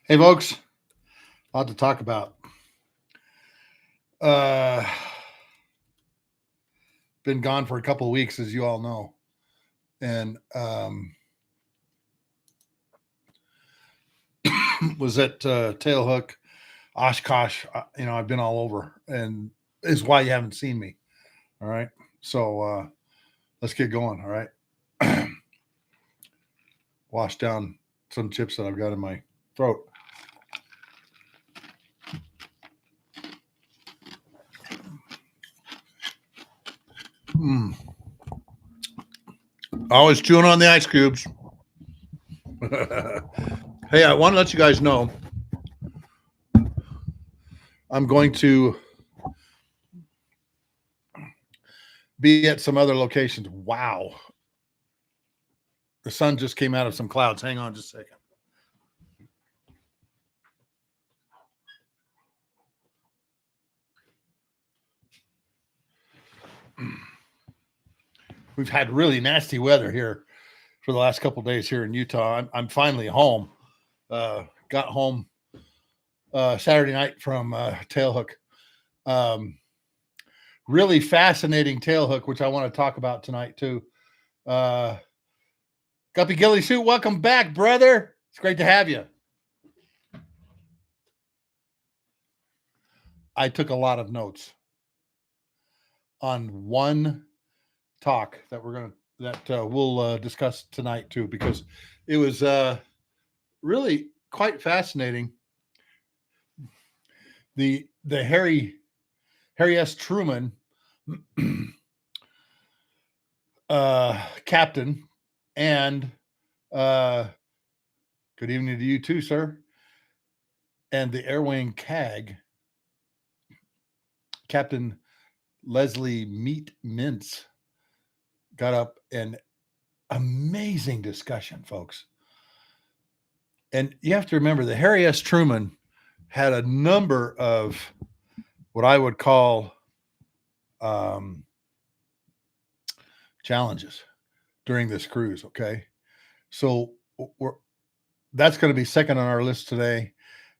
Hey, folks, a lot to talk about. Uh, been gone for a couple of weeks, as you all know, and was at Tailhook, Oshkosh. I've been all over, and is why you haven't seen me. All right, so let's get going. All right, wash down some chips that I've got in my throat. Mm. Always chewing on the ice cubes. Hey, I want to let you guys know I'm going to be at some other locations. Wow. The sun just came out of some clouds. Hang on just a second. We've had really nasty weather here for the last couple of days here in Utah. I'm finally home. Got home Saturday night from Tailhook. Really fascinating Tailhook, which I want to talk about tonight too. Guppy Gilly Suit, welcome back, brother. It's great to have you. I took a lot of notes on one talk that we'll discuss tonight too, because it was really quite fascinating. The Harry S. Truman captain, and good evening to you too, sir, and the Air Wing CAG Captain Leslie Meat Mintz got up, and amazing discussion, folks. And you have to remember, the Harry S. Truman had a number of what I would call challenges during this cruise. Okay, so that's going to be second on our list today,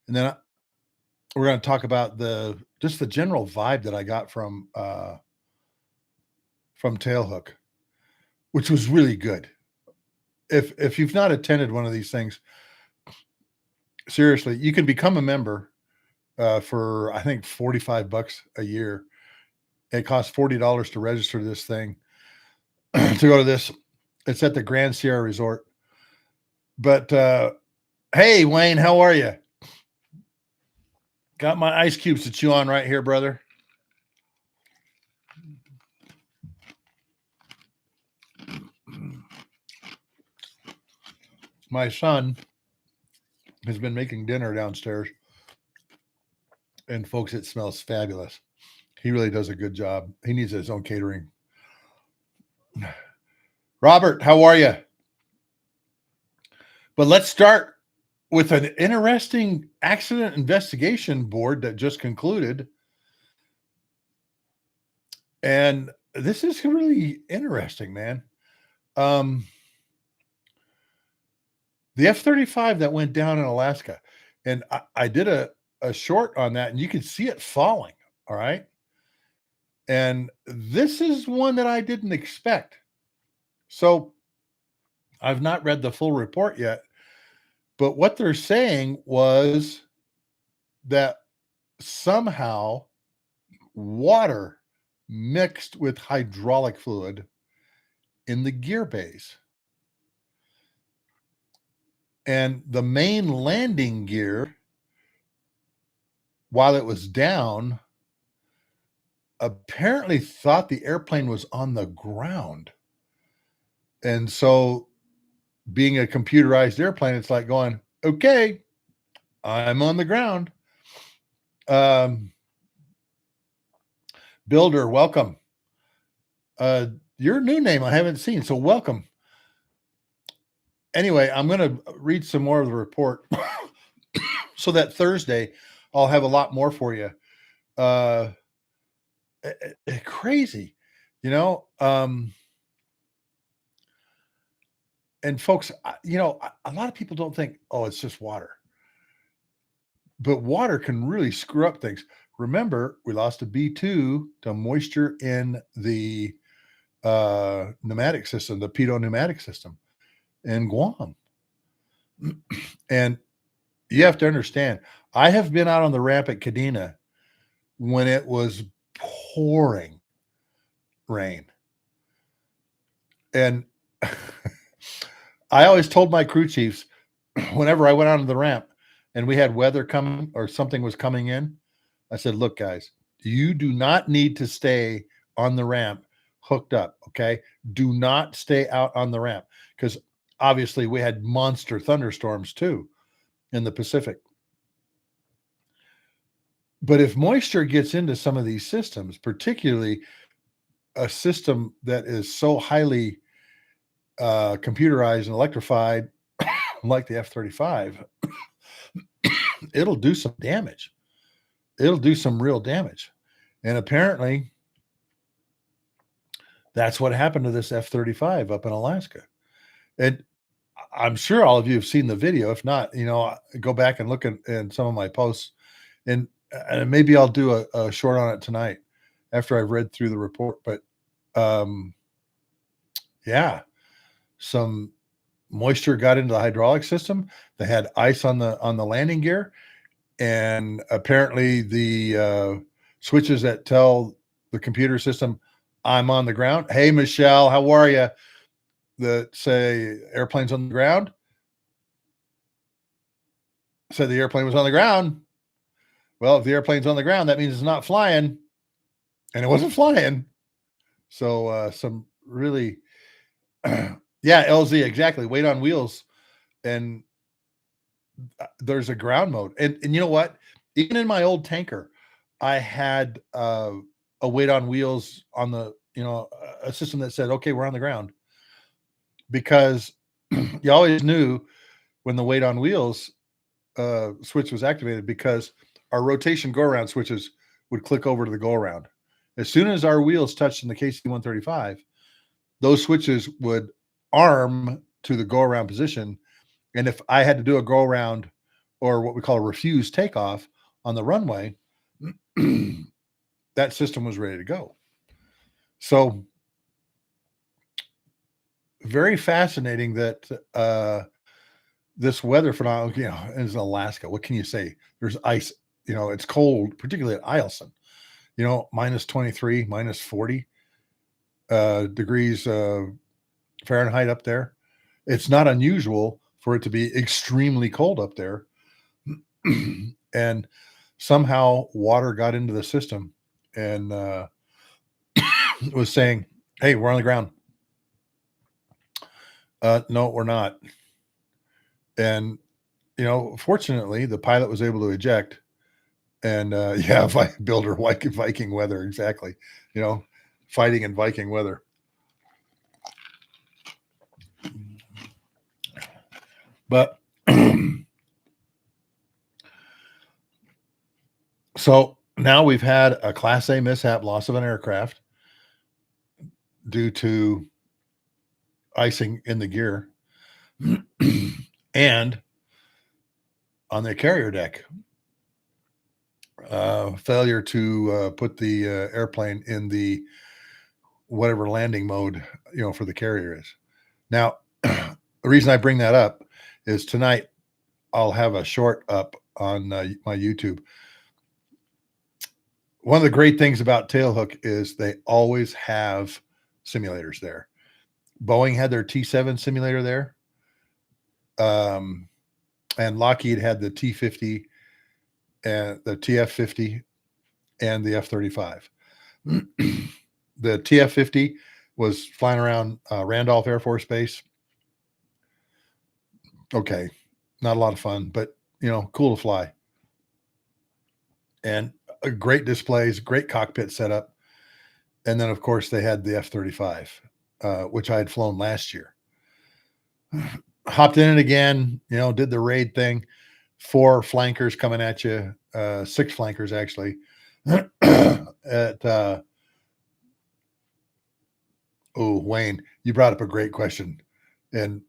and then we're going to talk about the general vibe that I got from Tailhook, which was really good. If you've not attended one of these things, seriously, you can become a member for I think $45 a year. It costs $40 to register this thing to go to this. It's at the Grand Sierra Resort. But hey, Wayne, how are you? Got my ice cubes to chew on right here, brother. My son has been making dinner downstairs, and folks, it smells fabulous. He really does a good job. He needs his own catering. Robert, how are you? But let's start with an interesting accident investigation board that just concluded. And this is really interesting, man. The F-35 that went down in Alaska, and I did a short on that, and you could see it falling. All right. And this is one that I didn't expect. So I've not read the full report yet, but what they're saying was that somehow water mixed with hydraulic fluid in the gear bays. And the main landing gear, while it was down, apparently thought the airplane was on the ground. And so, being a computerized airplane, it's like going, okay, I'm on the ground. Builder, welcome. Your new name I haven't seen, so welcome. Anyway, I'm going to read some more of the report so that Thursday I'll have a lot more for you. Crazy, you know. And folks, a lot of people don't think, oh, it's just water. but water can really screw up things. Remember, we lost a B2 to moisture in the pneumatic system, the pitot pneumatic system in Guam. And you have to understand, I have been out on the ramp at Kadena when it was pouring rain. And I always told my crew chiefs, whenever I went out on the ramp and we had weather coming or something was coming in, I said, look, guys, you do not need to stay on the ramp hooked up. Okay. Do not stay out on the ramp, because obviously we had monster thunderstorms too in the Pacific. But if moisture gets into some of these systems, particularly a system that is so highly computerized and electrified, like the F-35, it'll do some damage. It'll do some real damage. And apparently, that's what happened to this F-35 up in Alaska. And I'm sure all of you have seen the video. If not, go back and look at some of my posts. And maybe I'll do a short on it tonight after I've read through the report. But yeah, some moisture got into the hydraulic system. They had ice on the landing gear, and apparently the switches that tell the computer system I'm on the ground. Hey, Michelle, how are you? That say airplane's on the ground. Said the airplane was on the ground. Well, if the airplane's on the ground, that means it's not flying, and it wasn't flying. So some really, yeah, LZ, exactly. Weight on wheels, and there's a ground mode. And you know what? Even in my old tanker, I had a weight on wheels on the, a system that said, okay, we're on the ground, because you always knew when the weight on wheels switch was activated, because our rotation go around switches would click over to the go around. As soon as our wheels touched in the KC-135, those switches would arm to the go around position. And if I had to do a go around, or what we call a refuse takeoff on the runway, that system was ready to go. So very fascinating that this weather phenomenon, is in Alaska. What can you say? There's ice, it's cold, particularly at Eielson, minus 23, minus 40 degrees Fahrenheit up there. It's not unusual for it to be extremely cold up there. And somehow water got into the system and was saying, hey, we're on the ground. No, we're not. And, fortunately, the pilot was able to eject. And yeah, builder Viking weather, exactly. Fighting in Viking weather. But so now we've had a Class A mishap, loss of an aircraft due to icing in the gear, and on the carrier deck, failure to put the airplane in the whatever landing mode, for the carrier is. Now, the reason I bring that up is tonight I'll have a short up on my YouTube. One of the great things about Tailhook is they always have simulators there. Boeing had their T7 simulator there. And Lockheed had the T50 and the TF50 and the F-35. The TF50 was flying around Randolph Air Force Base. Okay, not a lot of fun, but cool to fly. And great displays, great cockpit setup. And then, of course, they had the F-35, which I had flown last year. Hopped in it again, did the raid thing. 4 flankers coming at you, 6 flankers actually. Wayne, you brought up a great question. And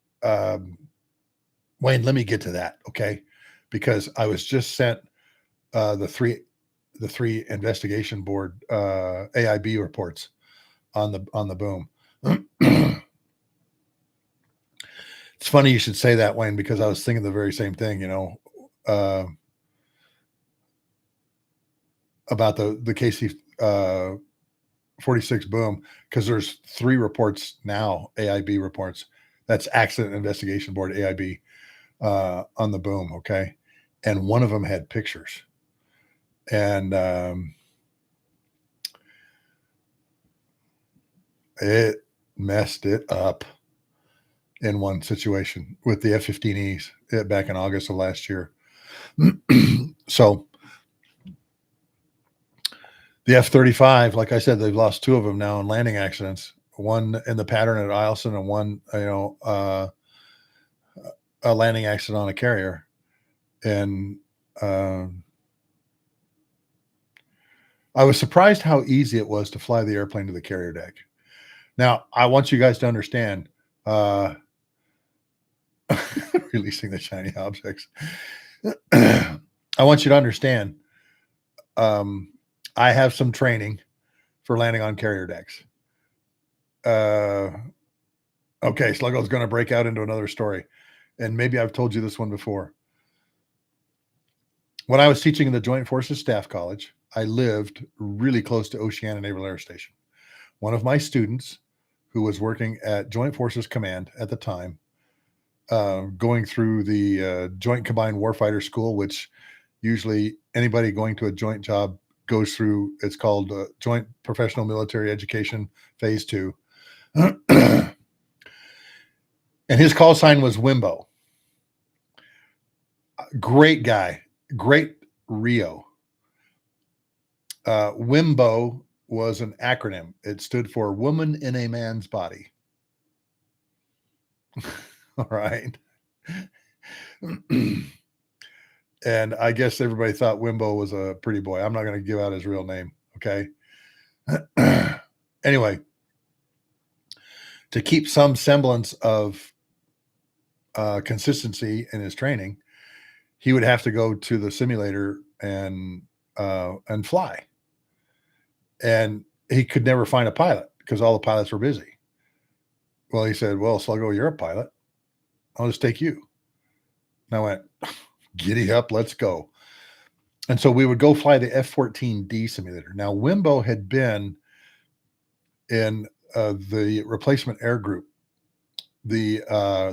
Wayne, let me get to that, okay? Because I was just sent the three investigation board AIB reports on the boom. It's funny you should say that, Wayne, because I was thinking the very same thing. About the KC 46 boom, because there's 3 reports now, AIB reports. That's Accident Investigation Board, AIB, on the boom. Okay, and one of them had pictures, and it messed it up in one situation with the F-15Es back in August of last year. So the F-35, like I said, they've lost 2 of them now in landing accidents. One in the pattern at Eielson, and one, a landing accident on a carrier. And I was surprised how easy it was to fly the airplane to the carrier deck. Now, I want you guys to understand, releasing the shiny objects. I want you to understand, I have some training for landing on carrier decks. Okay, Sluggo's going to break out into another story, and maybe I've told you this one before. When I was teaching in the Joint Forces Staff College, I lived really close to Oceana Naval Air Station. One of my students, who was working at Joint Forces Command at the time, going through the Joint Combined Warfighter School, which usually anybody going to a joint job goes through. It's called Joint Professional Military Education Phase 2. And his call sign was Wimbo. Great guy, great Rio. Wimbo was an acronym. It stood for Woman in a Man's Body. All right. And I guess everybody thought Wimbo was a pretty boy. I'm not going to give out his real name. Okay. Anyway, to keep some semblance of consistency in his training, he would have to go to the simulator and fly. And he could never find a pilot because all the pilots were busy. Well, he said, well, Sluggo, you're a pilot. I'll just take you. And I went, giddy up, let's go. And so we would go fly the F-14D simulator. Now, Wimbo had been in the replacement air group, the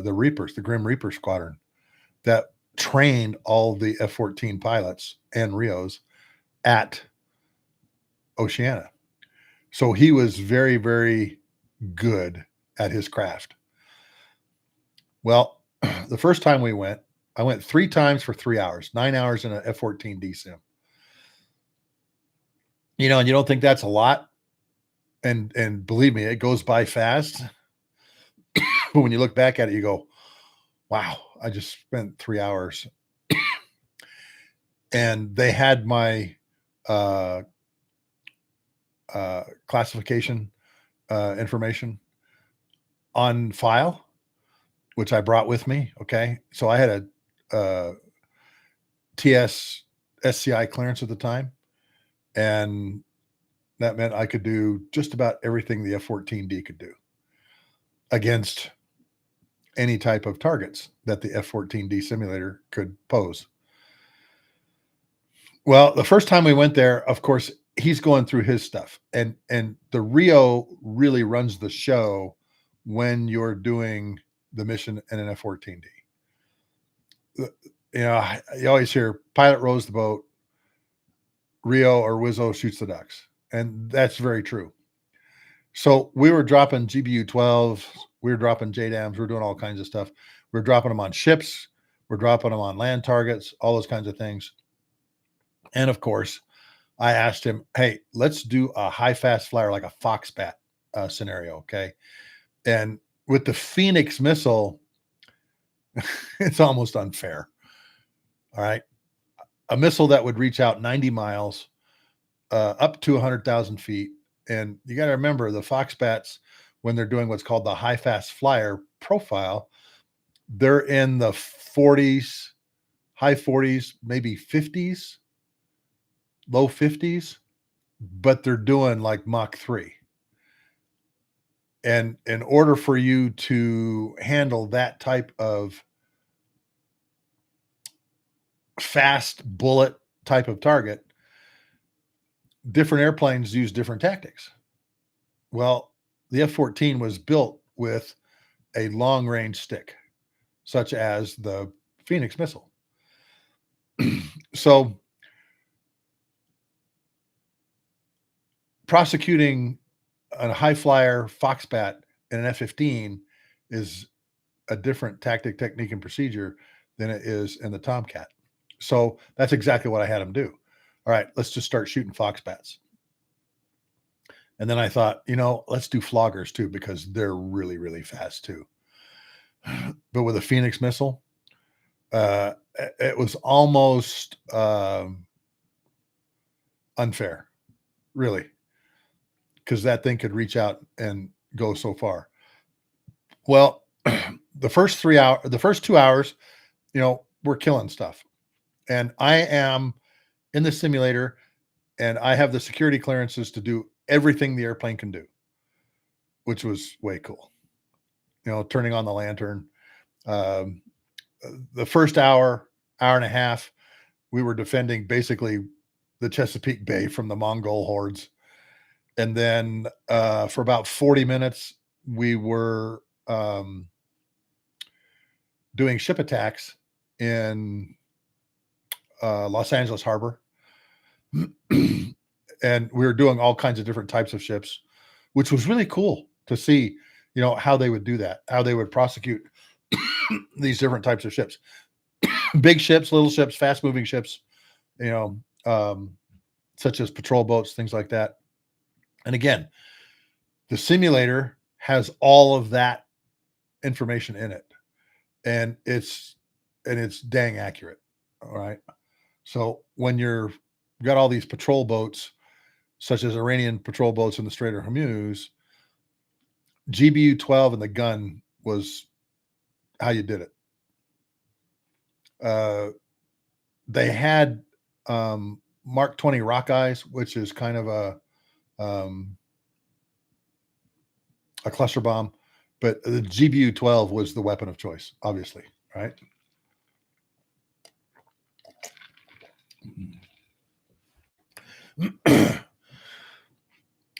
Reapers, the Grim Reaper Squadron, that trained all the F-14 pilots and Rios at Oceana. So he was very, very good at his craft. Well, the first time we went, I went 3 times for 3 hours, 9 hours in an F-14D sim. And you don't think that's a lot. And believe me, it goes by fast. But when you look back at it, you go, wow, I just spent 3 hours. And they had my classification information on file, which I brought with me. Okay. So I had a TS SCI clearance at the time. And that meant I could do just about everything the F-14D could do against any type of targets that the F-14D simulator could pose. Well, the first time we went there, of course, he's going through his stuff, and the Rio really runs the show when you're doing the mission in an F-14D. You always hear pilot rows the boat, Rio or Wizzo shoots the ducks, and that's very true. So we were dropping GBU-12s, we were dropping JDAMs, we were doing all kinds of stuff. We're dropping them on ships, we're dropping them on land targets, all those kinds of things. And of course, I asked him, hey, let's do a high fast flyer, like a Foxbat scenario. Okay. And with the Phoenix missile, it's almost unfair. All right. A missile that would reach out 90 miles, up to 100,000 feet. And you got to remember the Foxbats, when they're doing what's called the high fast flyer profile, they're in the 40s, high 40s, maybe 50s low 50s, but they're doing like Mach 3. And in order for you to handle that type of fast bullet type of target, different airplanes use different tactics. Well, the F-14 was built with a long range stick, such as the Phoenix missile. So prosecuting a high flyer Foxbat in an F-15 is a different tactic, technique, and procedure than it is in the Tomcat. So that's exactly what I had him do. All right, let's just start shooting Foxbats. And then I thought, let's do floggers too, because they're really, really fast too. But with a Phoenix missile, it was almost unfair, really, because that thing could reach out and go so far. Well, the first 2 hours, we're killing stuff. And I am in the simulator and I have the security clearances to do everything the airplane can do, which was way cool. Turning on the lantern. The first hour and a half, we were defending basically the Chesapeake Bay from the Mongol hordes. And then for about 40 minutes, we were doing ship attacks in Los Angeles Harbor. And we were doing all kinds of different types of ships, which was really cool to see, how they would do that, how they would prosecute these different types of ships, big ships, little ships, fast moving ships, such as patrol boats, things like that. And again, the simulator has all of that information in it, and it's dang accurate. All right. So when you've got all these patrol boats, such as Iranian patrol boats in the Strait of Hormuz, GBU-12 and the gun was how you did it. They had Mark 20 Rockeyes, which is kind of a cluster bomb, but the GBU-12 was the weapon of choice, obviously, right?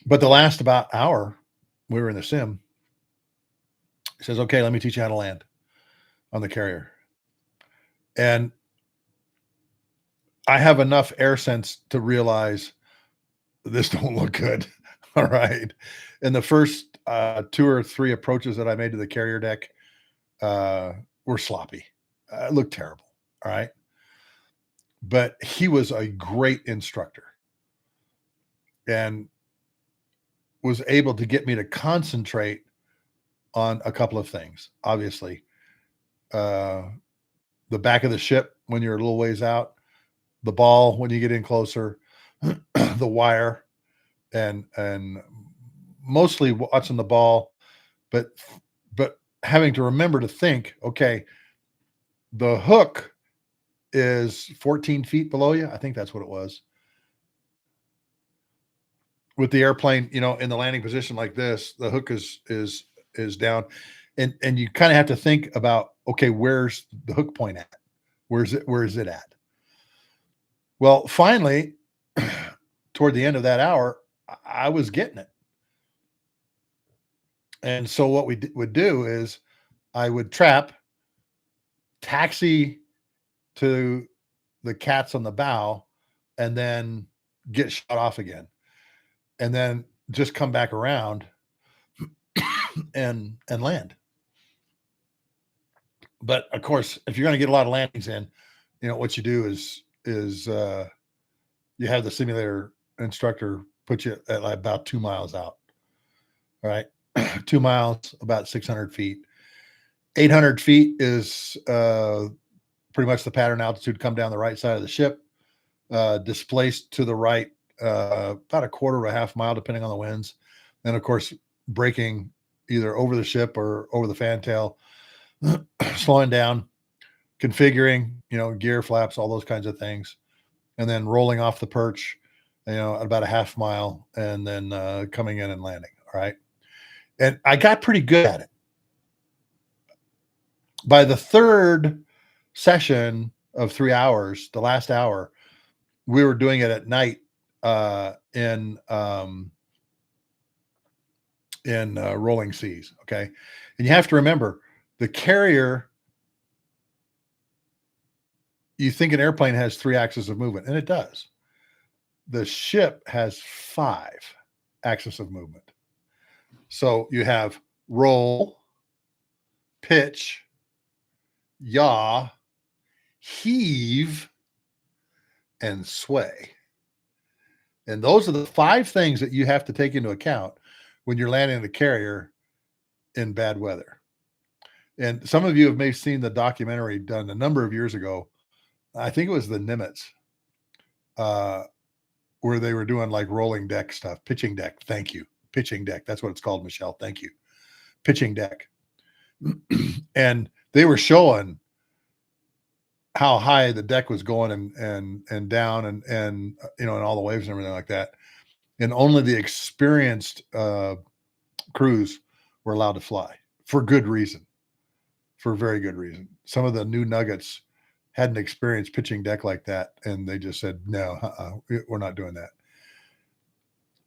But the last about hour, we were in the sim. He says, okay, let me teach you how to land on the carrier. And I have enough air sense to realize this don't look good. All right. And the first 2 or 3 approaches that I made to the carrier deck were sloppy. It looked terrible. All right. But he was a great instructor and was able to get me to concentrate on a couple of things. Obviously, the back of the ship when you're a little ways out, the ball when you get in closer, the wire, and mostly watching the ball, but having to remember to think, okay, the hook is 14 feet below you. I think that's what it was. With the airplane, in the landing position like this, the hook is down, and you kind of have to think about, okay, where's the hook point at? Where is it at? Well, finally, toward the end of that hour, I was getting it. And so what we would do is I would trap, taxi to the cats on the bow, and then get shot off again. And then just come back around and land. But of course, if you're going to get a lot of landings in, what you do is you have the simulator instructor put you at like about 2 miles out. All right. 2 miles, about 600 feet. 800 feet is pretty much the pattern altitude. Come down the right side of the ship, displaced to the right about a quarter or a half mile, depending on the winds. Then, of course, braking either over the ship or over the fantail, slowing down, configuring, gear flaps, all those kinds of things. and then rolling off the perch, about a half mile, and then coming in and landing. All right. And I got pretty good at it. By the third session of 3 hours, the last hour, we were doing it at night in rolling seas. Okay. And you have to remember the carrier, you think an airplane has 3 axes of movement, and it does. The ship has 5 axes of movement. So you have roll, pitch, yaw, heave, and sway. And those are the 5 things that you have to take into account when you're landing a carrier in bad weather. And some of you have maybe seen the documentary done a number of years ago. I think it was the Nimitz, where they were doing like rolling deck stuff, pitching deck. Thank you. Pitching deck. That's what it's called, Michelle. Thank you. Pitching deck. And they were showing how high the deck was going and down and all the waves and everything like that. And only the experienced crews were allowed to fly for good reason, for very good reason. Some of the new nuggets hadn't experienced pitching deck like that, and they just said, no, we're not doing that.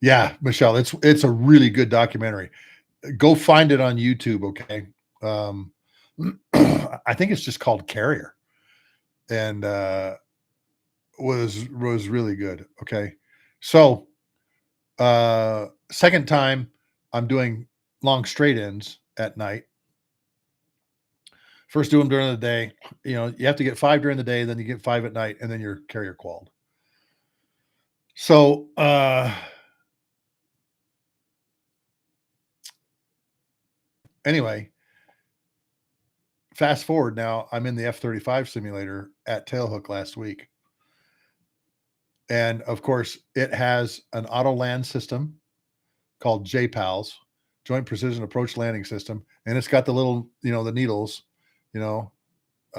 Yeah, Michelle, it's a really good documentary. Go find it on YouTube, okay? I think it's just called Carrier, and was really good. Okay, so second time I'm doing long straight ins at night. First do them during the day. You have to get 5 during the day, then you get 5 at night, and then you're carrier qualled. So anyway, fast forward now, I'm in the F-35 simulator at Tailhook last week. And of course, it has an auto land system called JPALS, Joint Precision Approach Landing System. And it's got the little, the needles,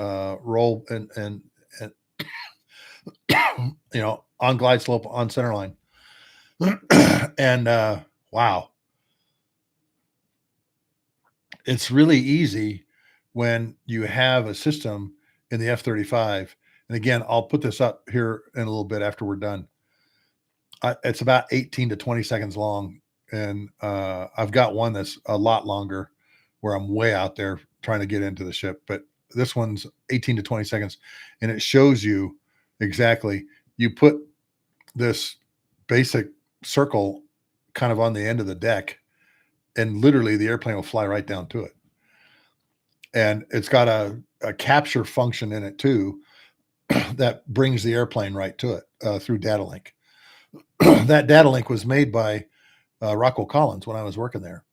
roll and on glide slope, on center line. And wow. It's really easy when you have a system in the F-35. And again, I'll put this up here in a little bit after we're done. It's about 18 to 20 seconds long. And I've got one that's a lot longer where I'm way out there trying to get into the ship. But this one's 18 to 20 seconds. And it shows you exactly, you put this basic circle kind of on the end of the deck, and literally the airplane will fly right down to it. And it's got a capture function in it too that brings the airplane right to it through data link. That data link was made by Rockwell Collins when I was working there.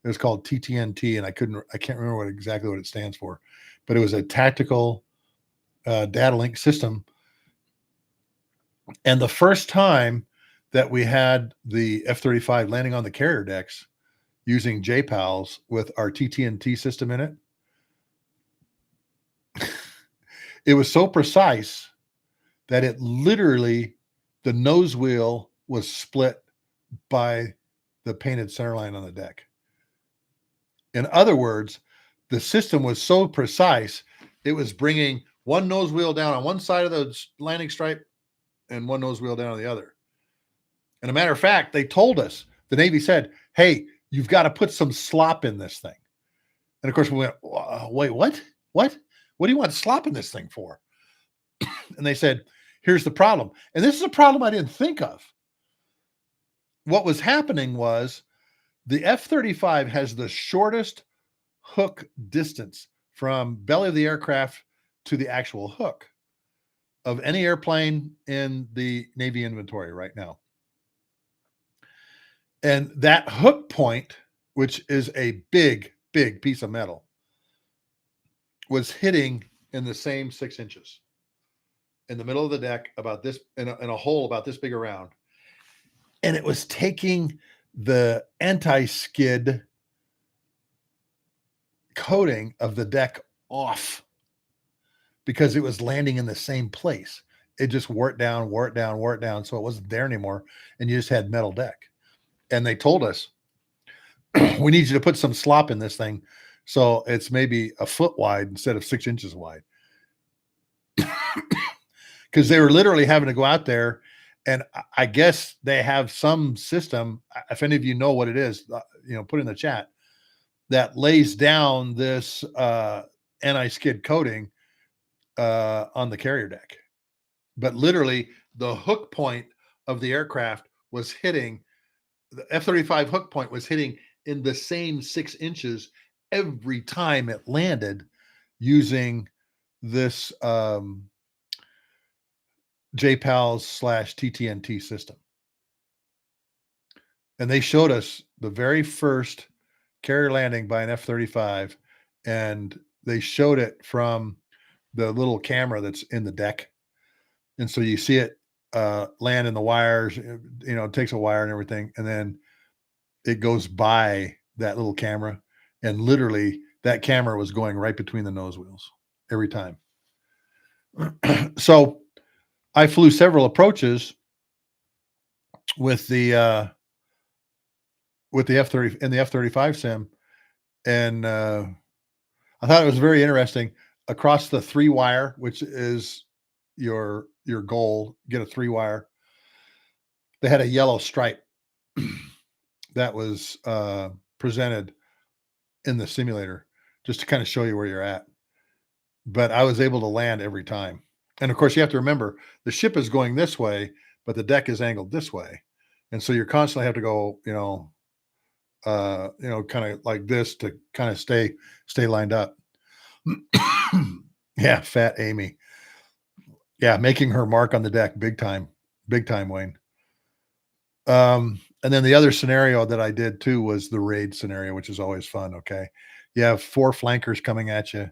It was called TTNT, and I can't remember exactly what it stands for, but it was a tactical data link system. And the first time that we had the F-35 landing on the carrier decks using JPALS with our TTNT system in it, it was so precise that it literally, the nose wheel was split by the painted center line on the deck. In other words, the system was so precise, it was bringing one nose wheel down on one side of the landing stripe and one nose wheel down on the other. And a matter of fact, they told us, the Navy said, hey, you've got to put some slop in this thing. And of course we went, wait, what? What do you want slop in this thing for? And they said, here's the problem. And this is a problem I didn't think of. What was happening was the F-35 has the shortest hook distance from belly of the aircraft to the actual hook of any airplane in the Navy inventory right now. And that hook point, which is a big, big piece of metal, was hitting in the same 6 inches in the middle of the deck, about this, in a hole about this big around. And it was taking the anti-skid coating of the deck off because it was landing in the same place. it just wore it down, wore it down, wore it down. So it wasn't there anymore. And you just had metal deck. And they told us, we need you to put some slop in this thing. So it's maybe a foot wide instead of 6 inches wide. Because they were literally having to go out there. And I guess they have some system. If any of you know what it is, put in the chat, that lays down this anti-skid coating on the carrier deck. But literally, the hook point of the aircraft was hitting, the F-35 hook point was hitting in the same 6 inches every time it landed using this JPALS/TTNT system. And they showed us the very first carrier landing by an F-35, and they showed it from the little camera that's in the deck. And so you see it land in the wires, it takes a wire and everything, and then it goes by that little camera, and literally that camera was going right between the nose wheels every time. So I flew several approaches with the F-30 in the F-35 sim, and I thought it was very interesting. Across the 3-wire, which is your goal, get a 3-wire. They had a yellow stripe that was presented in the simulator just to kind of show you where you're at. But I was able to land every time. And of course, you have to remember the ship is going this way, but the deck is angled this way. And so you're constantly have to go, kind of like this to kind of stay lined up. Yeah, fat Amy. Yeah, making her mark on the deck big time, Wayne. And then the other scenario that I did too was the raid scenario, which is always fun. Okay. You have 4 flankers coming at you.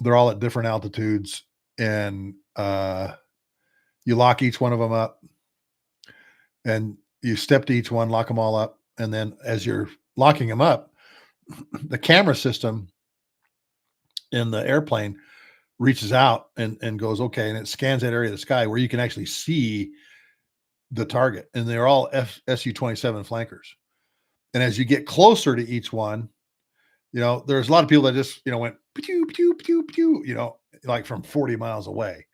They're all at different altitudes, and you lock each one of them up, and you step to each one, lock them all up. And then as you're locking them up, the camera system in the airplane reaches out and goes, okay. And it scans that area of the sky where you can actually see the target, and they're all Su-27 flankers. And as you get closer to each one, there's a lot of people that just, went pew, pew, pew, pew, like from 40 miles away.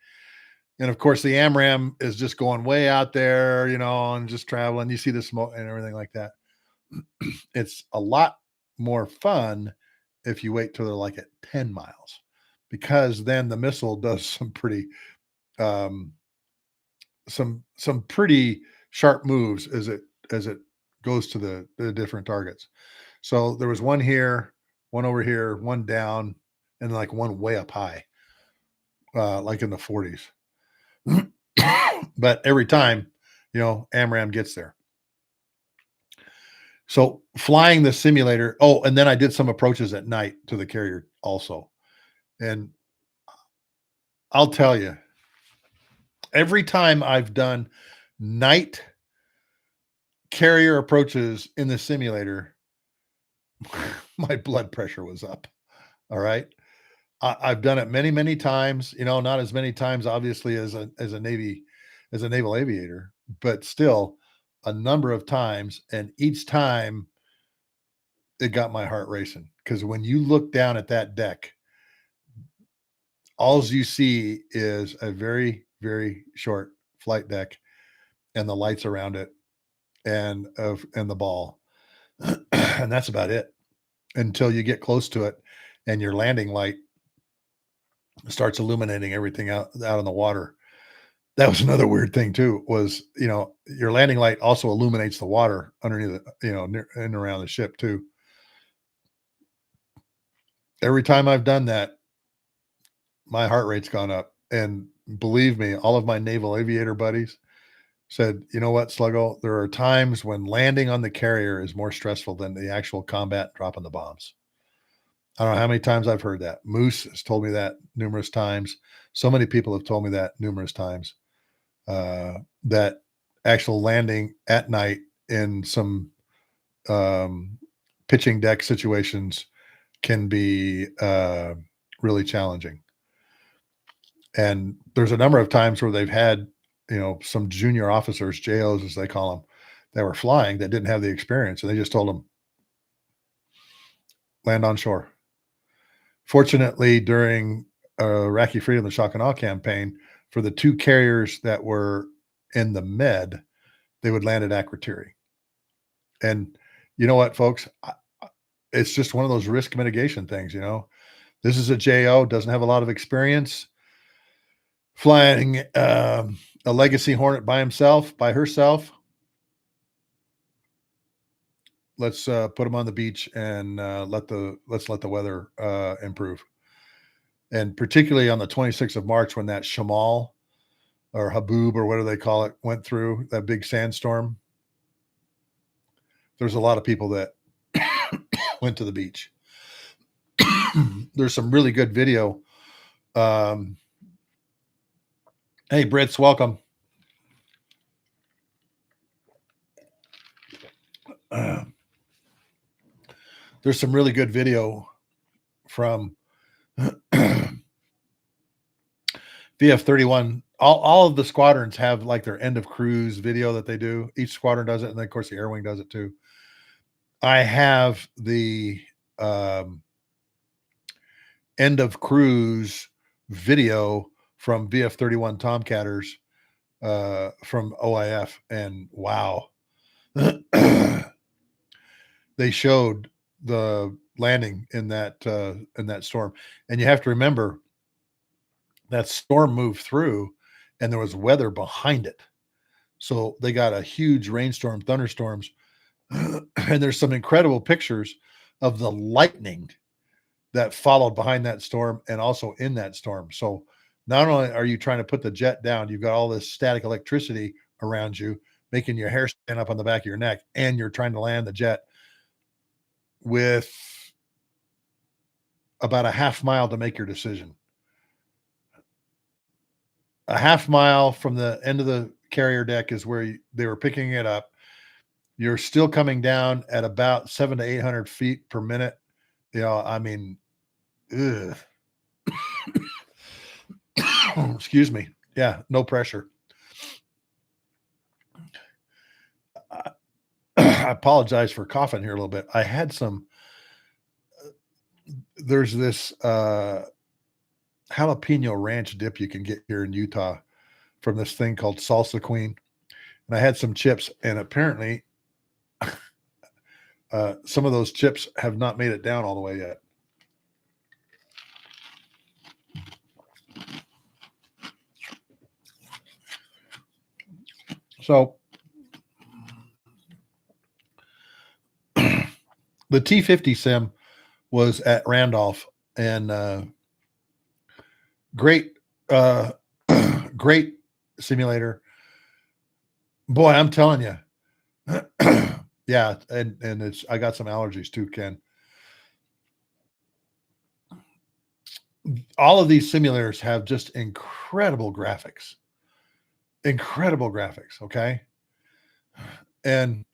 And of course, the AMRAAM is just going way out there, and just traveling. You see the smoke and everything like that. It's a lot more fun if you wait till they're like at 10 miles, because then the missile does some pretty, some pretty sharp moves as it goes to the different targets. So there was one here, one over here, one down, and like one way up high, like in the 40s. But every time, AMRAAM gets there. So flying the simulator. Oh, and then I did some approaches at night to the carrier also. And I'll tell you, every time I've done night carrier approaches in the simulator, my blood pressure was up. All right. I've done it many, many times, not as many times, obviously, as a naval aviator, but still a number of times. And each time it got my heart racing, because when you look down at that deck, all you see is a very, very short flight deck and the lights around it and the ball. And that's about it until you get close to it and your landing light starts illuminating everything out in the water. That was another weird thing too, was, your landing light also illuminates the water underneath the, near and around the ship too. Every time I've done that, my heart rate's gone up. And believe me, all of my naval aviator buddies said, you know what, Sluggo, there are times when landing on the carrier is more stressful than the actual combat dropping the bombs. I don't know how many times I've heard that. Moose has told me that numerous times. So many people have told me that numerous times, that actual landing at night in some pitching deck situations can be really challenging. And there's a number of times where they've had, some junior officers, JOs as they call them, that were flying that didn't have the experience, and they just told them, land on shore. Fortunately, during Iraqi Freedom, the Shock and Awe campaign, for the two carriers that were in the Med, they would land at Akrotiri. And you know what, folks? It's just one of those risk mitigation things, This is a JO, doesn't have a lot of experience flying a Legacy Hornet by herself. Let's put them on the beach and let's let the weather improve. And particularly on the 26th of March, when that Shamal or Haboob or whatever they call it went through that big sandstorm, there's a lot of people that went to the beach. There's some really good video. Hey, Brits, welcome. There's some really good video from VF-31. All of the squadrons have like their end of cruise video that they do. Each squadron does it, and then of course the Air Wing does it too. I have the end of cruise video from VF-31 Tomcatters from OIF, and wow. They showed the landing in that storm, and you have to remember that storm moved through and there was weather behind it, so they got a huge rainstorm, thunderstorms, and there's some incredible pictures of the lightning that followed behind that storm and also in that storm. So not only are you trying to put the jet down, you've got all this static electricity around you making your hair stand up on the back of your neck, and you're trying to land the jet with about a half mile to make your decision. A half mile from the end of the carrier deck is where they were picking it up. You're still coming down at about 700 to 800 feet per minute. I mean, excuse me. Yeah, no pressure. I apologize for coughing here a little bit. I had some, there's this jalapeno ranch dip you can get here in Utah from this thing called Salsa Queen. And I had some chips, and apparently some of those chips have not made it down all the way yet. So the T-50 sim was at Randolph, and great great simulator. Boy, I'm telling you. Yeah, and I got some allergies too, Ken. All of these simulators have just incredible graphics. Incredible graphics, okay? And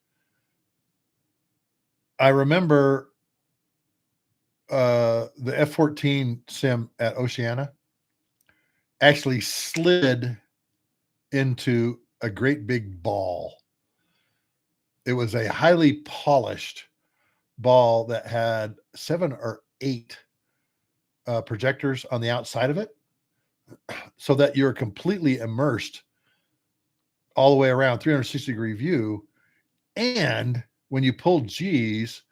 I remember the F-14 sim at Oceana actually slid into a great big ball. It was a highly polished ball that had 7 or 8 projectors on the outside of it, so that you're completely immersed all the way around, 360-degree view. And when you pulled G's,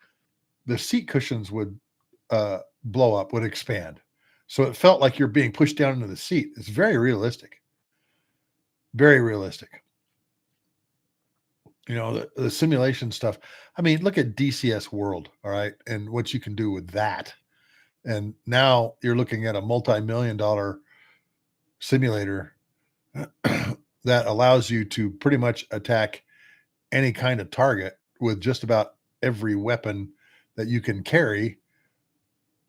the seat cushions would blow up, would expand. So it felt like you're being pushed down into the seat. It's very realistic. Very realistic. The simulation stuff. I mean, look at DCS World, all right, and what you can do with that. And now you're looking at a multi-million-dollar simulator that allows you to pretty much attack any kind of target with just about every weapon that you can carry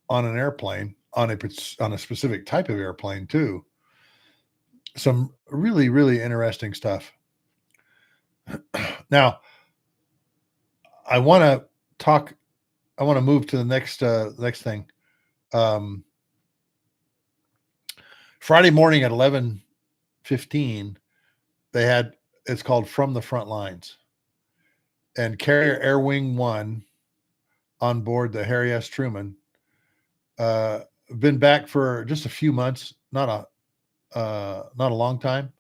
on an airplane, on a specific type of airplane too. Some really, really interesting stuff. Now, I want to move to the next thing. Friday morning at 11:15, they had it's called From the Front Lines. And Carrier Air Wing 1 on board the Harry S. Truman, uh, been back for just a few months, not a long time.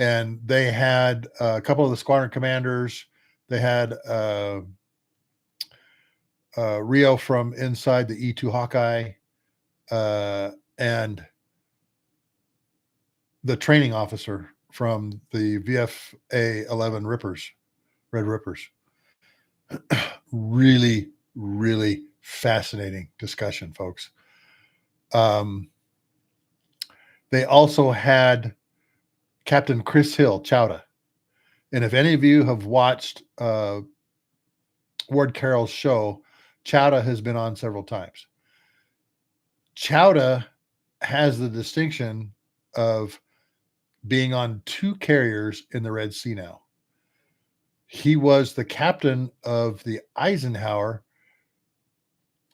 And they had a couple of the squadron commanders. They had Rio from inside the E2 Hawkeye, and the training officer from the VFA 11 Rippers, Red Rippers. Really, really fascinating discussion, folks. They also had Captain Chris Hill, Chowda. And if any of you have watched Ward Carroll's show, Chowda has been on several times. Chowda has the distinction of being on 2 carriers in the Red Sea now. He was the captain of the Eisenhower,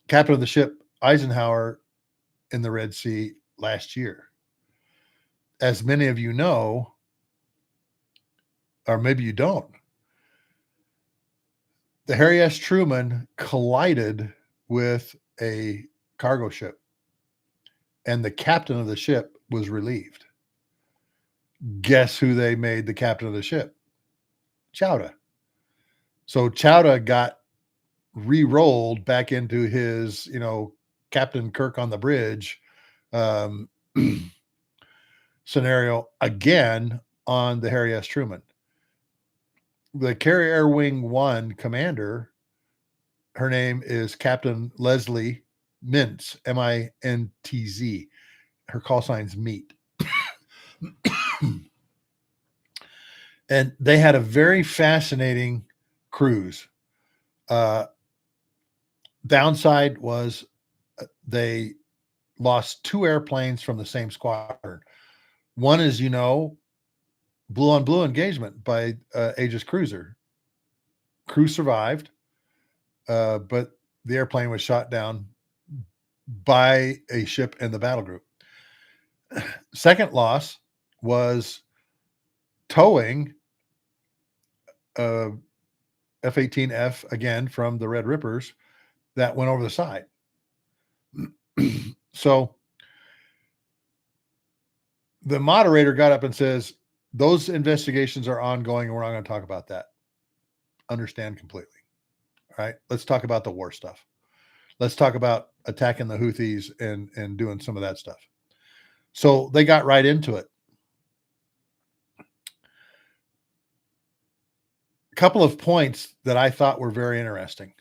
captain of the ship Eisenhower in the Red Sea last year. As many of you know, or maybe you don't, the Harry S. Truman collided with a cargo ship, and the captain of the ship was relieved. Guess who they made the captain of the ship? Chowda. So Chowda got re-rolled back into his, Captain Kirk on the bridge scenario again on the Harry S. Truman. The Carrier Air Wing 1 commander, her name is Captain Leslie Mintz, Mintz. Her call sign's Meat. And they had a very fascinating cruise. Downside was they lost 2 airplanes from the same squadron. One is, blue on blue engagement by Aegis Cruiser. Crew survived, but the airplane was shot down by a ship in the battle group. Second loss was towing F-18F again from the Red Rippers that went over the side. So the moderator got up and says, those investigations are ongoing and we're not going to talk about that. Understand completely. All right. Let's talk about the war stuff. Let's talk about attacking the Houthis and doing some of that stuff. So they got right into it. A couple of points that I thought were very interesting.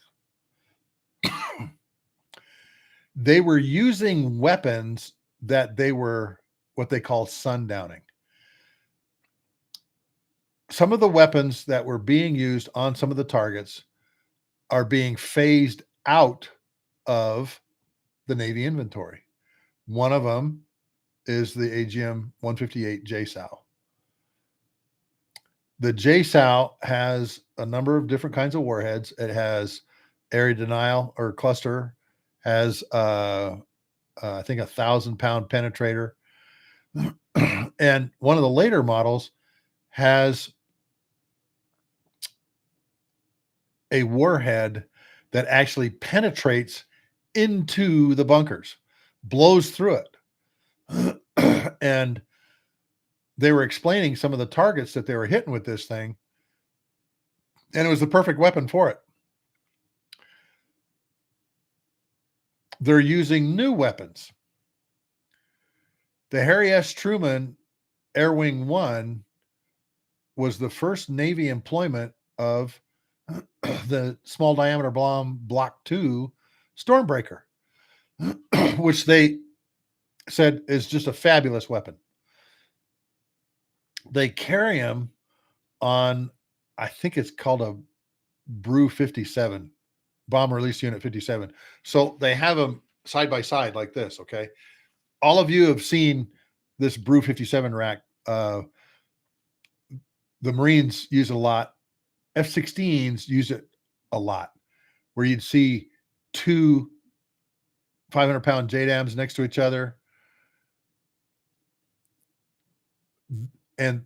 They were using weapons that they were what they call sundowning. Some of the weapons that were being used on some of the targets are being phased out of the Navy inventory. One of them is the AGM-158 JSOW. The JSOW has a number of different kinds of warheads. It has area denial or cluster, has I think 1,000-pound penetrator. And one of the later models has a warhead that actually penetrates into the bunkers, blows through it. And they were explaining some of the targets that they were hitting with this thing, and it was the perfect weapon for it. They're using new weapons. The Harry S. Truman Air Wing 1 was the first Navy employment of the small diameter bomb Block 2 Stormbreaker, which they said is just a fabulous weapon. They carry them on, I think it's called a Brew 57, Bomb Release Unit 57. So they have them side by side like this, okay? All of you have seen this Brew 57 rack. The Marines use it a lot. F-16s use it a lot, where you'd see 2 500-pound JDAMs next to each other. and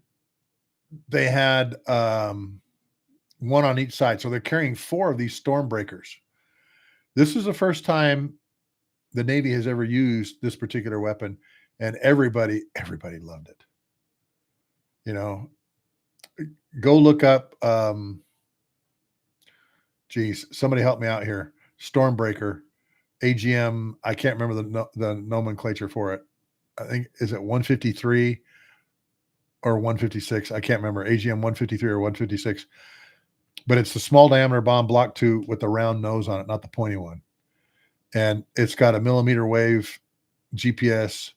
they had one on each side. So they're carrying 4 of these storm breakers. This is the first time the Navy has ever used this particular weapon, and everybody loved it. You know, go look up. Geez, somebody help me out here. Stormbreaker, AGM. I can't remember the nomenclature for it. I think is it 153 or 156? I can't remember. AGM 153 or 156. But it's the small diameter bomb Block 2 with the round nose on it, not the pointy one. And it's got a millimeter wave GPS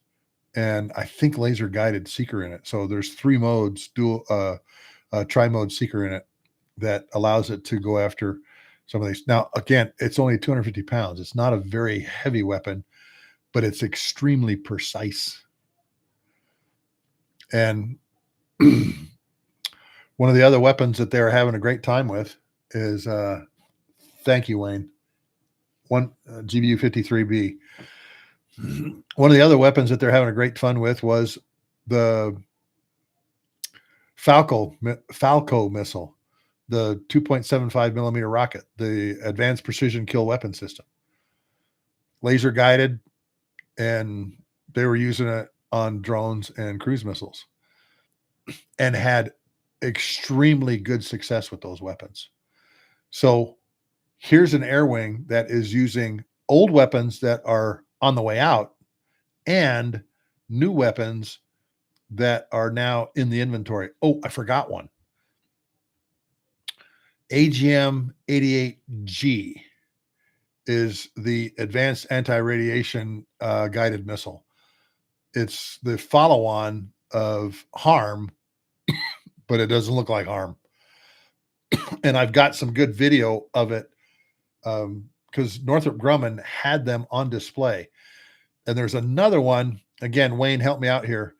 and I think laser guided seeker in it. So there's 3 modes, dual tri-mode seeker in it that allows it to go after some of these. Now, again, it's only 250 pounds. It's not a very heavy weapon, but it's extremely precise. And one of the other weapons that they're having a great time with is, thank you, Wayne, GBU 53B. One of the other weapons that they're having a great fun with was the Falco missile, the 2.75 millimeter rocket, the Advanced Precision Kill Weapon System. Laser guided, and they were using it on drones and cruise missiles and had extremely good success with those weapons. So here's an air wing that is using old weapons that are on the way out and new weapons that are now in the inventory. Oh, I forgot one. AGM 88G is the Advanced Anti-Radiation Guided Missile. It's the follow-on of HARM, but it doesn't look like HARM. And I've got some good video of it because Northrop Grumman had them on display. And there's another one. Again, Wayne, help me out here.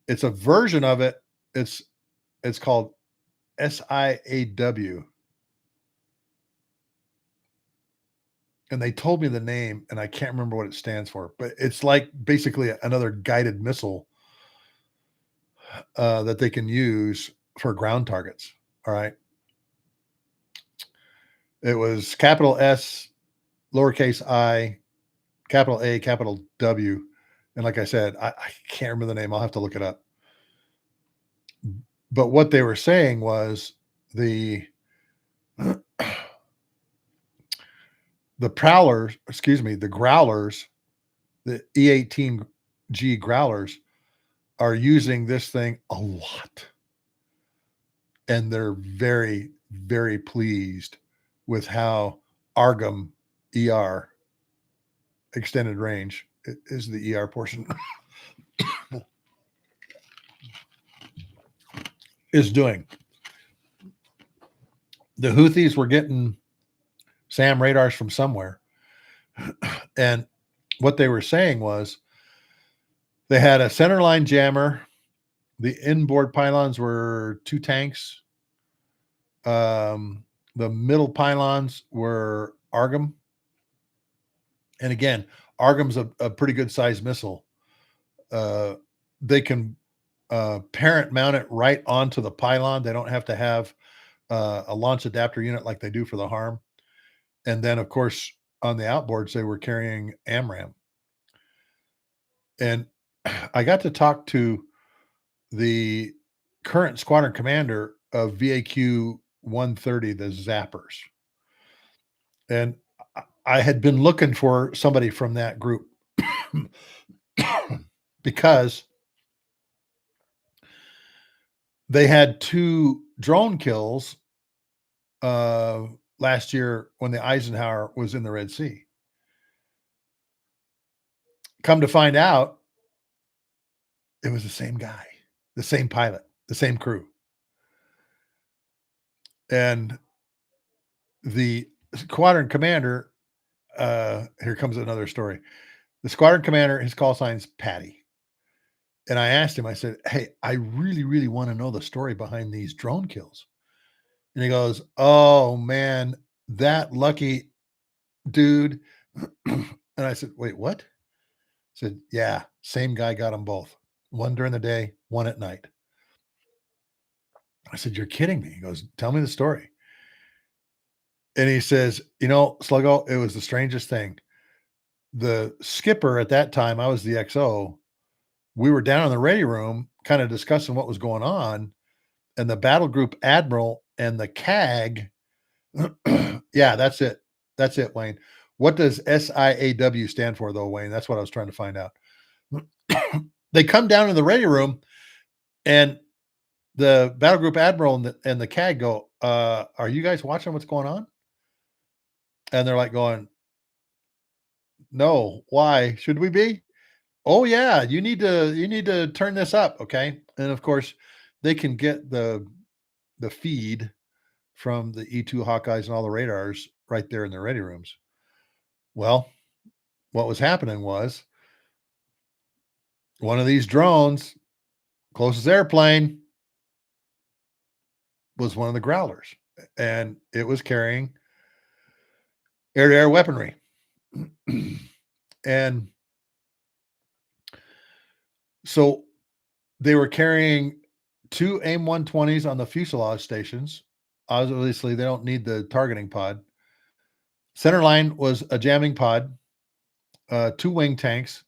It's a version of it. It's called SIAW. And they told me the name, and I can't remember what it stands for, but it's like basically another guided missile that they can use for ground targets. All right. It was capital S, lowercase I, capital A, capital W. And like I said, I can't remember the name. I'll have to look it up. But what they were saying was the Prowlers, the Growlers, the E-18G Growlers are using this thing a lot. And they're very, very pleased with how ARGM ER, extended range, is the ER portion, is doing. The Houthis were getting SAM radars from somewhere. And what they were saying was they had a centerline jammer. The inboard pylons were 2 tanks. The middle pylons were ARGM. And again, ARGM's a pretty good sized missile. They can parent mount it right onto the pylon. They don't have to have a launch adapter unit like they do for the HARM. And then, of course, on the outboards, they were carrying AMRAAM. And I got to talk to the current squadron commander of VAQ 130, the Zappers. And I had been looking for somebody from that group because they had 2 drone kills last year when the Eisenhower was in the Red Sea. Come to find out, it was the same guy, the same pilot, the same crew. And the squadron commander, here comes another story. The squadron commander, his call sign's Patty. And I asked him, I said, hey, I really, really want to know the story behind these drone kills. And he goes, oh, man, that lucky dude. And I said, wait, what? I said, yeah, same guy got them both. One during the day, one at night. I said, "You're kidding me." He goes, "Tell me the story." And he says, Sluggo, it was the strangest thing. The skipper at that time, I was the XO, we were down in the radio room kind of discussing what was going on, and the battle group admiral and the CAG, yeah, that's it. That's it, Wayne. What does SIAW stand for, though, Wayne? That's what I was trying to find out. They come down in the radio room, and the battle group admiral and the CAG go, "Are you guys watching what's going on?" And they're like going, "No, why should we be?" "Oh yeah, you need to turn this up, okay?" And of course, they can get the feed from the E2 Hawkeyes and all the radars right there in the ready rooms. Well, what was happening was one of these drones, closest airplane, was one of the Growlers, and it was carrying air-to-air weaponry. And so they were carrying two AIM 120s on the fuselage stations. Obviously, they don't need the targeting pod. Centerline was a jamming pod, two wing tanks,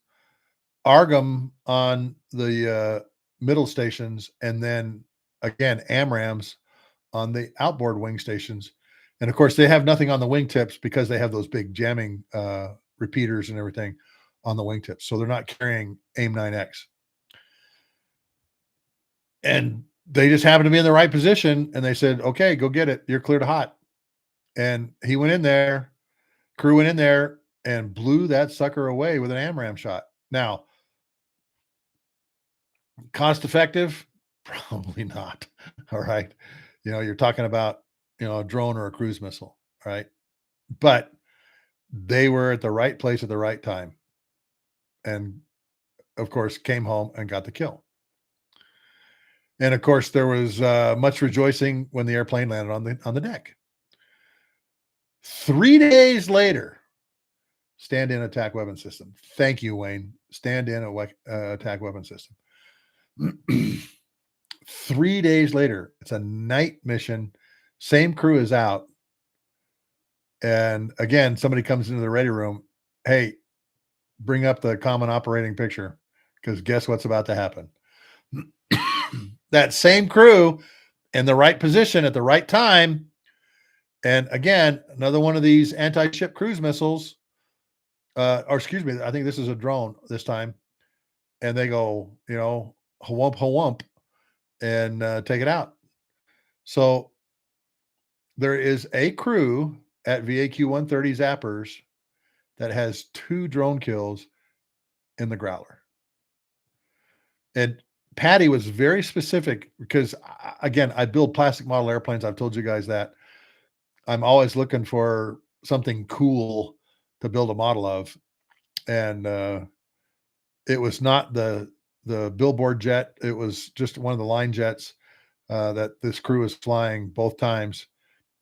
ARGM on the middle stations, and then again, AMRAAMs on the outboard wing stations. And of course, they have nothing on the wingtips because they have those big jamming repeaters and everything on the wingtips. So they're not carrying AIM 9X. And they just happened to be in the right position, and they said, "Okay, go get it. You're cleared hot." And he went in there, crew went in there, and blew that sucker away with an AMRAAM shot. Now, cost effective? Probably not. All right. You're talking about, a drone or a cruise missile. All right. But they were at the right place at the right time. And of course, came home and got the kill. And of course, there was much rejoicing when the airplane landed on the deck. 3 days later, stand-in attack weapon system. Thank you, Wayne. Stand-in attack weapon system. 3 days later, it's a night mission. Same crew is out. And again, somebody comes into the ready room. "Hey, bring up the common operating picture, because guess what's about to happen?" That same crew in the right position at the right time. And again, another one of these anti-ship cruise missiles, or excuse me, I think this is a drone this time. And they go, hawump, hawump, and take it out. So there is a crew at VAQ 130 Zappers that has 2 drone kills in the Growler. And Patty was very specific because, again, I build plastic model airplanes. I've told you guys that. I'm always looking for something cool to build a model of. And it was not the billboard jet. It was just one of the line jets that this crew is flying both times.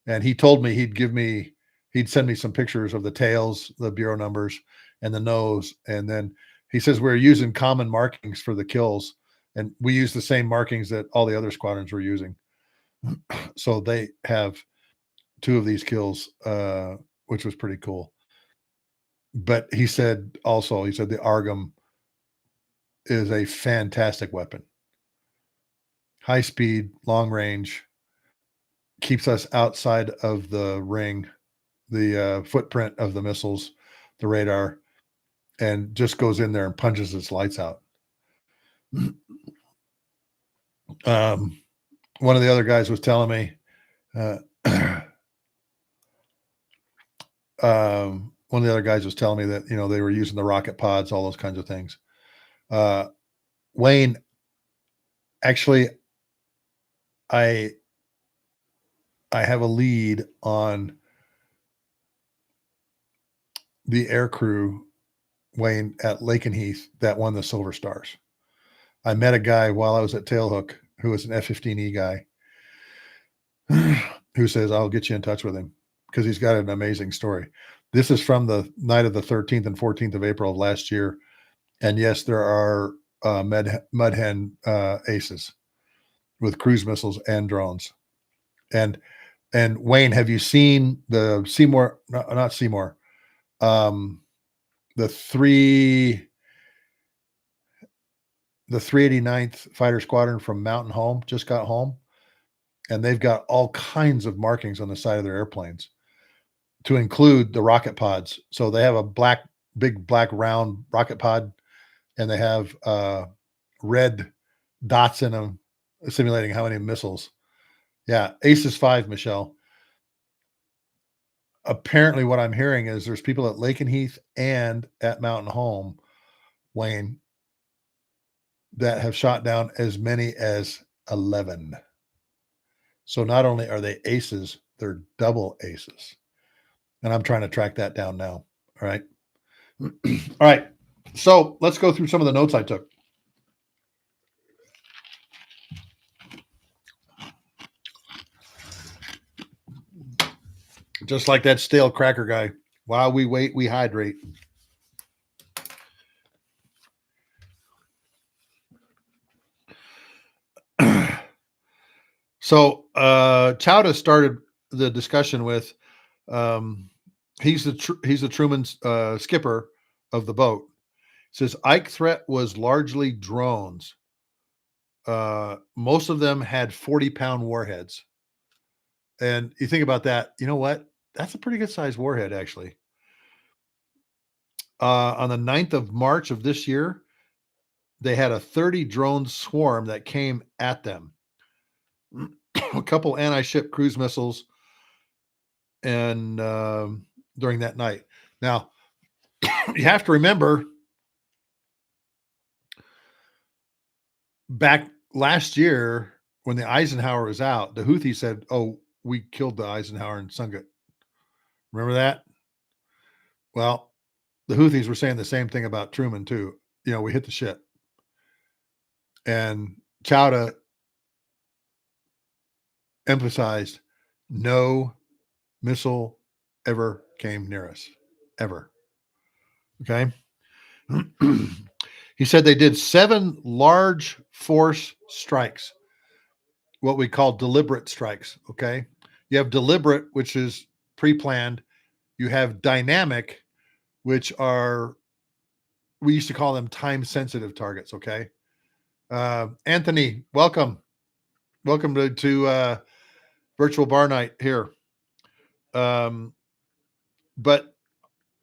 And he told me he'd send me some pictures of the tails, the bureau numbers, and the nose. And then he says we're using common markings for the kills, and we use the same markings that all the other squadrons were using. So they have 2 of these kills, which was pretty cool. But he said the ARGM is a fantastic weapon. High speed, long range, keeps us outside of the ring, the footprint of the missiles, the radar, and just goes in there and punches its lights out. One of the other guys was telling me, one of the other guys was telling me that, they were using the rocket pods, all those kinds of things. Wayne, actually, I have a lead on the air crew, Wayne, at Lakenheath that won the Silver Stars. I met a guy while I was at Tailhook who was an F-15E guy who says, "I'll get you in touch with him," because he's got an amazing story. This is from the night of the 13th and 14th of April of last year. And yes, there are Mud Hen aces. with cruise missiles and drones. And Wayne, have you seen the Seymour? No, not Seymour. The 389th Fighter Squadron from Mountain Home just got home, and they've got all kinds of markings on the side of their airplanes, to include the rocket pods. So they have a big black round rocket pod, and they have red dots in them, simulating how many missiles. Yeah, Aces 5, Michelle. Apparently, what I'm hearing is there's people at Lakenheath and at Mountain Home, Wayne, that have shot down as many as 11. So not only are they aces, they're double aces. And I'm trying to track that down now. All right. All right. So let's go through some of the notes I took. Just like that stale cracker guy. While we wait, we hydrate. So Chowda started the discussion with he's the Truman's skipper of the boat. Says Ike threat was largely drones. Most of them had 40-pound warheads. And you think about that, you know what? That's a pretty good sized warhead, actually. On the 9th of March of this year, they had a 30 drone swarm that came at them. A couple anti-ship cruise missiles, and during that night. Now, you have to remember, back last year when the Eisenhower was out, the Houthis said, "Oh, we killed the Eisenhower and sunk it." Remember that? Well, the Houthis were saying the same thing about Truman too. You know, we hit the ship. And Chowda emphasized no missile ever came near us, ever. Okay. He said they did 7 large force strikes, what we call deliberate strikes. Okay. You have deliberate, which is pre planned. You have dynamic, which are, we used to call them time sensitive targets. Okay. Anthony, welcome. Welcome to virtual bar night here. But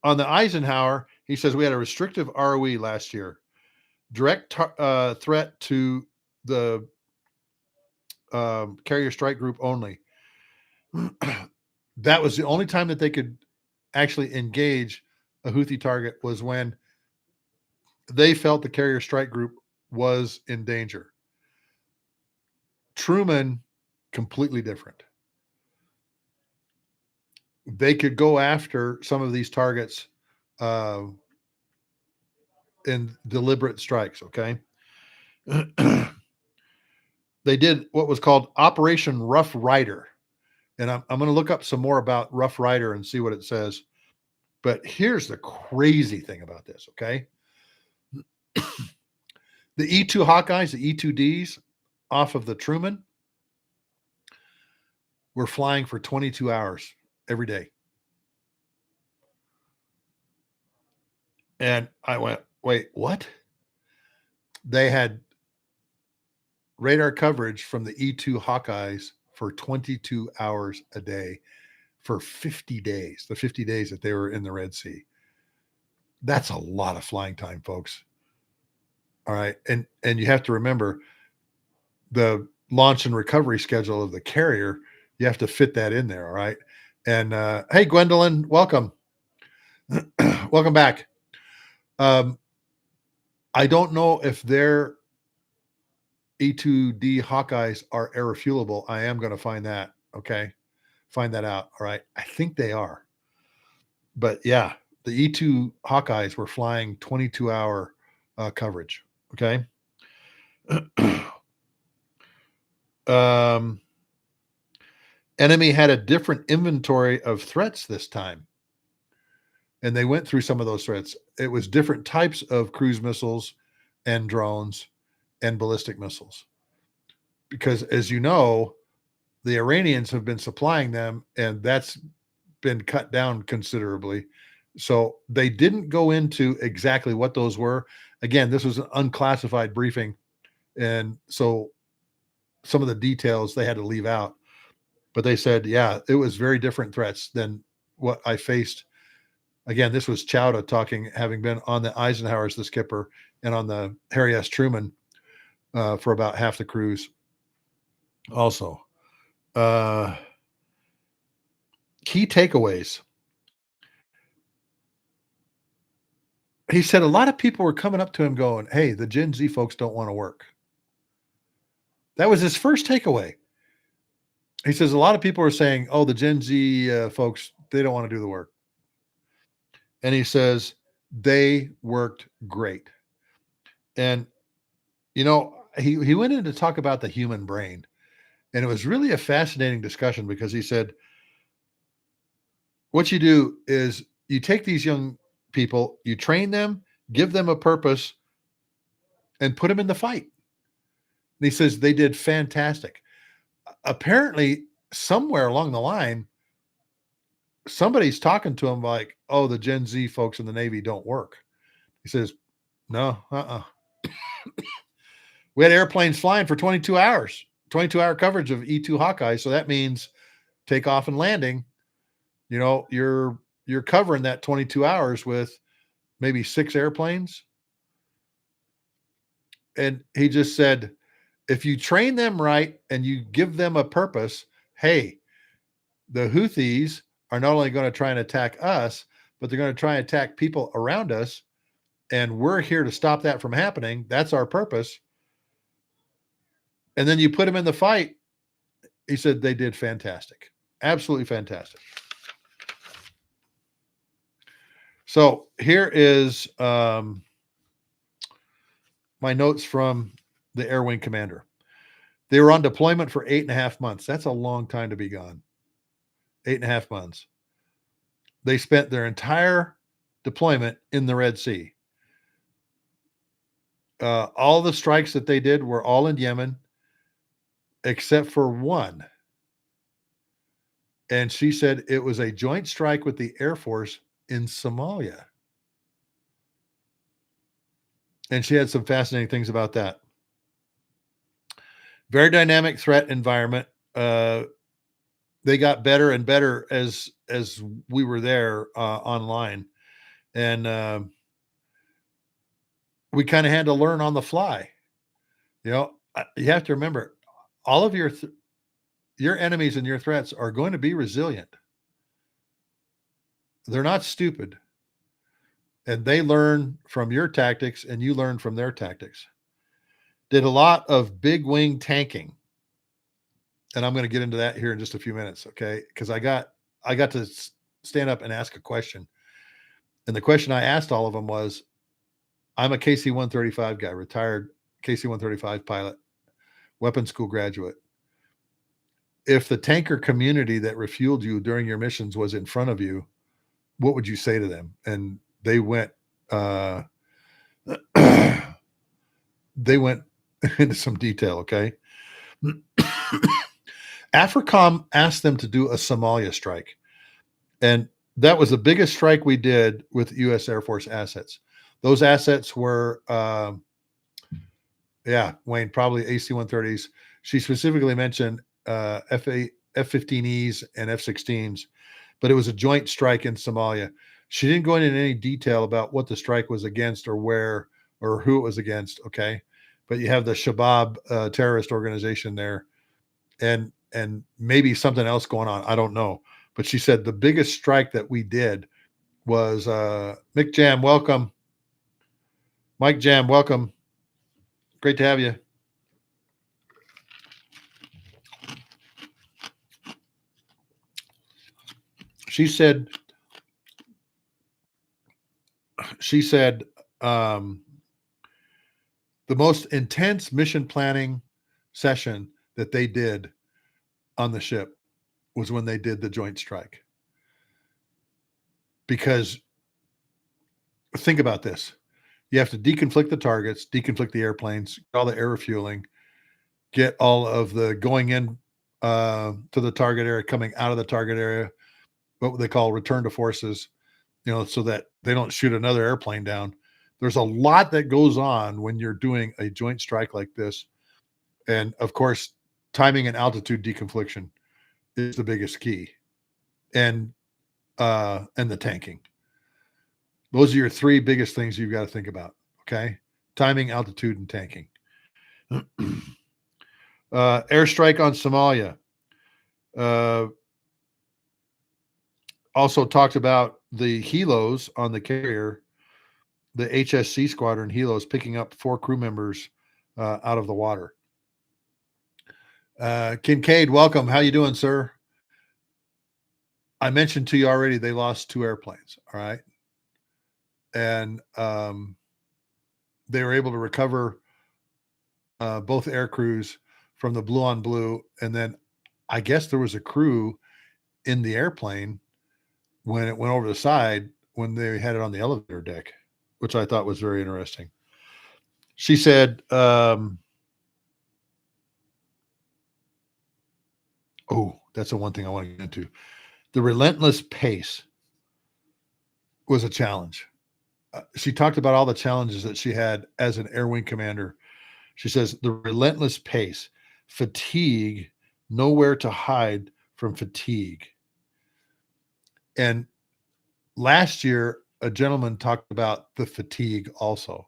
on the Eisenhower, he says we had a restrictive ROE last year. Direct threat to the carrier strike group only. That was the only time that they could actually engage a Houthi target, was when they felt the carrier strike group was in danger. Truman, completely different. They could go after some of these targets in deliberate strikes. Okay. They did what was called Operation Rough Rider. And I'm going to look up some more about Rough Rider and see what it says. But here's the crazy thing about this. Okay. The E2 Hawkeyes, the E2Ds off of the Truman, were flying for 22 hours every day. And I went, wait, what? They had radar coverage from the E2 Hawkeyes for 22 hours a day for 50 days, the 50 days that they were in the Red Sea. That's a lot of flying time, folks. All right. And you have to remember the launch and recovery schedule of the carrier. You have to fit that in there. All right. And hey, Gwendolyn, welcome. Welcome back. I don't know if their E2D Hawkeyes are air refuelable. I am going to find that. Okay. Find that out. All right. I think they are. But yeah, the E2 Hawkeyes were flying 22-hour coverage. Okay. Enemy had a different inventory of threats this time. And they went through some of those threats. It was different types of cruise missiles and drones and ballistic missiles. because, as you know, the Iranians have been supplying them, and that's been cut down considerably. So they didn't go into exactly what those were. Again, this was an unclassified briefing, and so some of the details they had to leave out. But they said, yeah, it was very different threats than what I faced. Again, this was Chowda talking, having been on the Eisenhower as the skipper and on the Harry S. Truman for about half the cruise. Also, key takeaways. He said a lot of people were coming up to him going, hey, the Gen Z folks don't want to work. That was his first takeaway. He says a lot of people are saying, oh, the Gen Z folks, they don't want to do the work. And he says they worked great. And, you know, he went in to talk about the human brain. And it was really a fascinating discussion because he said, what you do is you take these young people, you train them, give them a purpose, and put them in the fight. And he says they did fantastic. Apparently, somewhere along the line, somebody's talking to him like, oh, the Gen Z folks in the Navy don't work. He says, no, we had airplanes flying for 22 hours, 22-hour coverage of E-2 Hawkeye. So that means takeoff and landing. You know, you're covering that 22 hours with maybe 6 airplanes. And he just said, if you train them right and you give them a purpose, hey, the Houthis are not only going to try and attack us, but they're going to try and attack people around us. And we're here to stop that from happening. That's our purpose. And then you put them in the fight. He said they did fantastic. Absolutely fantastic. So here is my notes from the Air Wing commander. They were on deployment for 8.5 months. That's a long time to be gone. 8.5 months. They spent their entire deployment in the Red Sea. All the strikes that they did were all in Yemen, except for one. And she said it was a joint strike with the Air Force in Somalia. And she had some fascinating things about that. Very dynamic threat environment. They got better and better as we were there online. And we kind of had to learn on the fly. You know, you have to remember, all of your enemies and your threats are going to be resilient. They're not stupid. And they learn from your tactics and you learn from their tactics. Did a lot of big wing tanking. And I'm going to get into that here in just a few minutes, okay? Because I got to stand up and ask a question. And the question I asked all of them was, I'm a KC-135 guy, retired KC-135 pilot, weapons school graduate. If the tanker community that refueled you during your missions was in front of you, what would you say to them? And they went into some detail, okay? AFRICOM asked them to do a Somalia strike. And that was the biggest strike we did with U.S. Air Force assets. Those assets were, Wayne, probably AC-130s. She specifically mentioned F-15Es and F-16s, but it was a joint strike in Somalia. She didn't go into any detail about what the strike was against or where or who it was against, okay? But you have the Shabab terrorist organization there and maybe something else going on. I don't know. But she said the biggest strike that we did was Mick Jam, welcome. Mike Jam, welcome. Great to have you. She said the most intense mission planning session that they did on the ship was when they did the joint strike. Because think about this. You have to deconflict the targets, deconflict the airplanes, all the air refueling, get all of the going in to the target area, coming out of the target area, what they call return to forces, so that they don't shoot another airplane down. There's a lot that goes on when you're doing a joint strike like this. And of course, timing and altitude deconfliction is the biggest key. And the tanking. Those are your three biggest things you've got to think about. Okay. Timing, altitude, and tanking. Airstrike on Somalia. Also talked about the helos on the carrier, the HSC squadron helos picking up 4 crew members out of the water. Kincaid, welcome. How you doing, sir? I mentioned to you already they lost 2 airplanes. All right. And they were able to recover both air crews from the blue on blue. And then I guess there was a crew in the airplane when it went over the side when they had it on the elevator deck, which I thought was very interesting. She said, oh, that's the one thing I want to get into. The relentless pace was a challenge. She talked about all the challenges that she had as an air wing commander. She says the relentless pace, fatigue, nowhere to hide from fatigue. And last year, a gentleman talked about the fatigue also.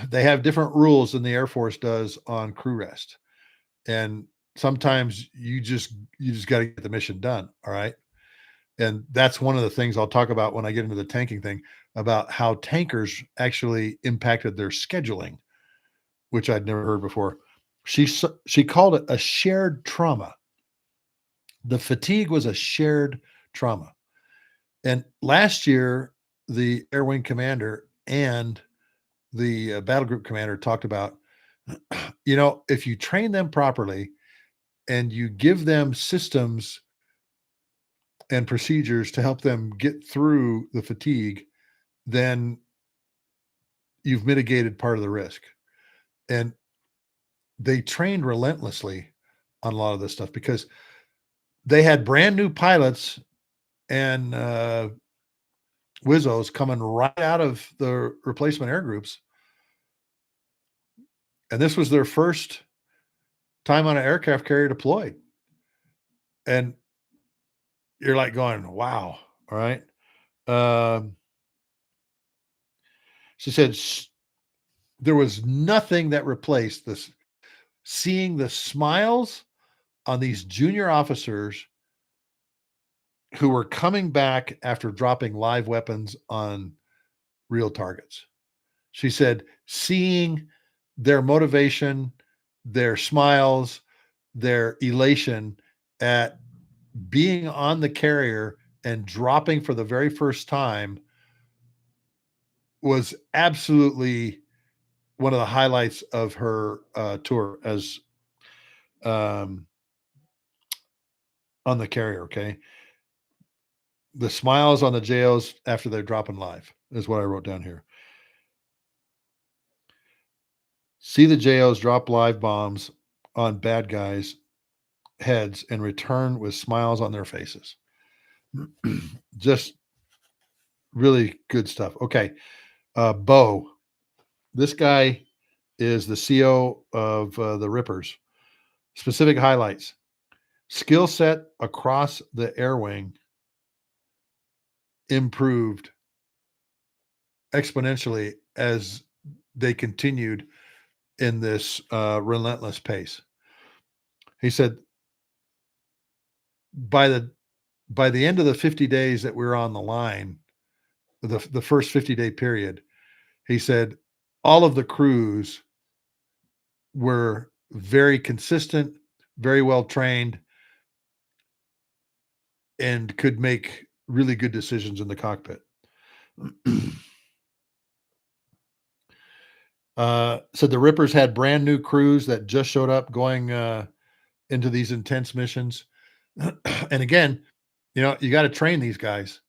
They have different rules than the Air Force does on crew rest. And sometimes you just got to get the mission done. All right. And that's one of the things I'll talk about when I get into the tanking thing, about how tankers actually impacted their scheduling, which I'd never heard before. She called it a shared trauma. The fatigue was a shared trauma. And last year, the Air Wing commander and the battle group commander talked about, if you train them properly and you give them systems and procedures to help them get through the fatigue, then you've mitigated part of the risk. And they trained relentlessly on a lot of this stuff because they had brand new pilots and Wizzos coming right out of the replacement air groups. And this was their first time on an aircraft carrier deployed. And you're like going, wow. All right. She said there was nothing that replaced this. Seeing the smiles on these junior officers who were coming back after dropping live weapons on real targets. She said, seeing their motivation, their smiles, their elation at being on the carrier and dropping for the very first time was absolutely one of the highlights of her tour as on the carrier. Okay. The smiles on the JOs after they're dropping live is what I wrote down here. See the JOs drop live bombs on bad guys' heads and return with smiles on their faces. Just really good stuff. Okay. Bo, this guy is the CO of the Rippers. Specific highlights: skill set across the air wing improved exponentially as they continued in this relentless pace. He said by the end of the 50 days that we were on the line, the first 50-day period, he said all of the crews were very consistent, very well trained, and could make really good decisions in the cockpit. So the Rippers had brand new crews that just showed up going into these intense missions. And again, you got to train these guys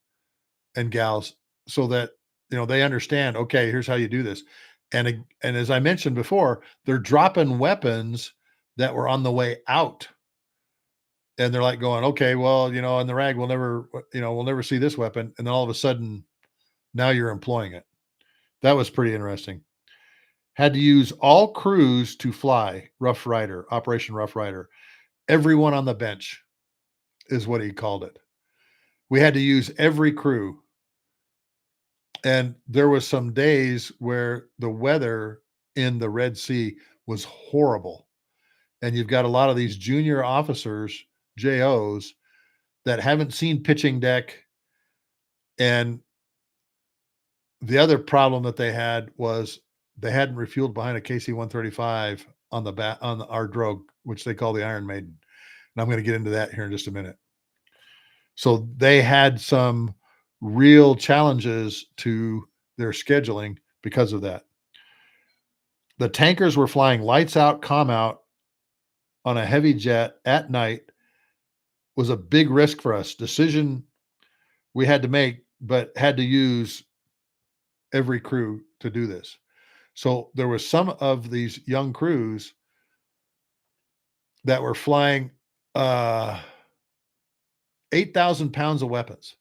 and gals so that, they understand, okay, here's how you do this. And as I mentioned before, they're dropping weapons that were on the way out. And they're like going, okay, well, in the rag, we'll never see this weapon. And then all of a sudden, now you're employing it. That was pretty interesting. Had to use all crews to fly Rough Rider, Operation Rough Rider. Everyone on the bench is what he called it. We had to use every crew. And there was some days where the weather in the Red Sea was horrible. And you've got a lot of these junior officers, JOs, that haven't seen pitching deck. And the other problem that they had was they hadn't refueled behind a KC-135 on our drogue, which they call the Iron Maiden. And I'm going to get into that here in just a minute. So they had some real challenges to their scheduling because of that. The tankers were flying lights out, calm out on a heavy jet at night. Was a big risk for us. Decision we had to make, but had to use every crew to do this. So there was some of these young crews that were flying 8,000 pounds of weapons.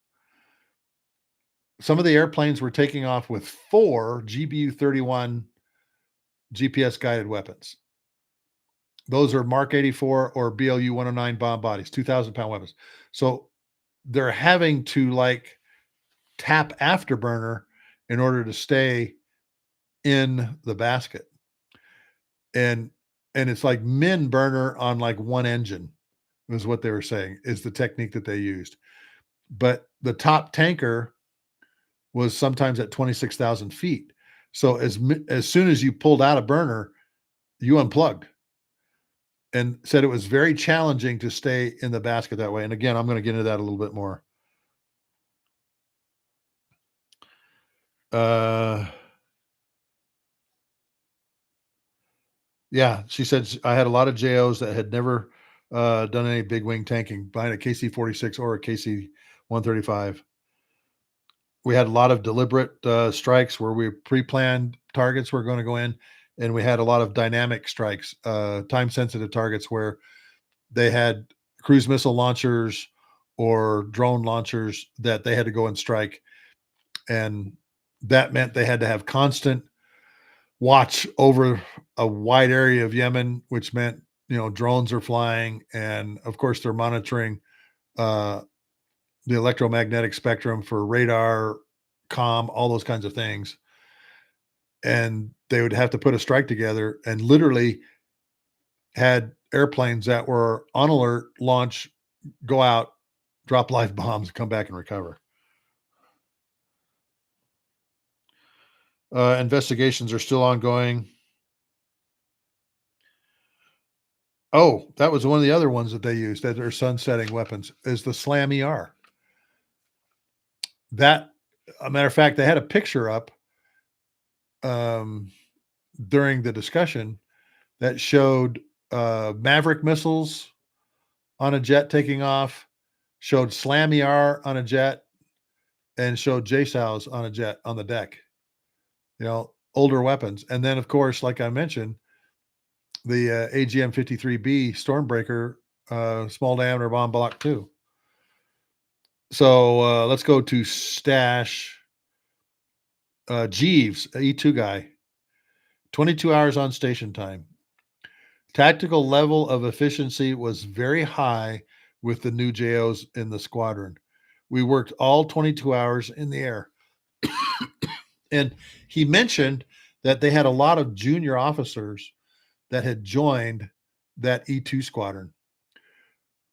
Some of the airplanes were taking off with 4 GBU-31 GPS guided weapons. Those are Mark 84 or BLU 109 bomb bodies, 2,000 pound weapons. So they're having to like tap afterburner in order to stay in the basket. And it's like min burner on like one engine was what they were saying is the technique that they used. But the top tanker was sometimes at 26,000 feet. So as soon as you pulled out a burner, you unplugged. And said it was very challenging to stay in the basket that way. And again, I'm going to get into that a little bit more. Yeah, she said I had a lot of JOs that had never done any big wing tanking behind a KC-46 or a KC-135. We had a lot of deliberate strikes where we pre-planned targets were going to go in, and we had a lot of dynamic strikes, time-sensitive targets where they had cruise missile launchers or drone launchers that they had to go and strike. And that meant they had to have constant watch over a wide area of Yemen, which meant, drones are flying. And of course, they're monitoring the electromagnetic spectrum for radar, comm, all those kinds of things. And they would have to put a strike together and literally had airplanes that were on alert, launch, go out, drop live bombs, come back and recover. Investigations are still ongoing. Oh, that was one of the other ones that they used that are sunsetting weapons is the Slam ER. That, a matter of fact, they had a picture up during the discussion that showed Maverick missiles on a jet taking off, showed Slam ER on a jet, and showed JSOWs on a jet on the deck. Older weapons. And then, of course, like I mentioned, the AGM-53B Stormbreaker small diameter bomb block 2. So let's go to Stash. Jeeves, E2 guy, 22 hours on station time. Tactical level of efficiency was very high with the new JOs in the squadron. We worked all 22 hours in the air. And he mentioned that they had a lot of junior officers that had joined that E2 squadron.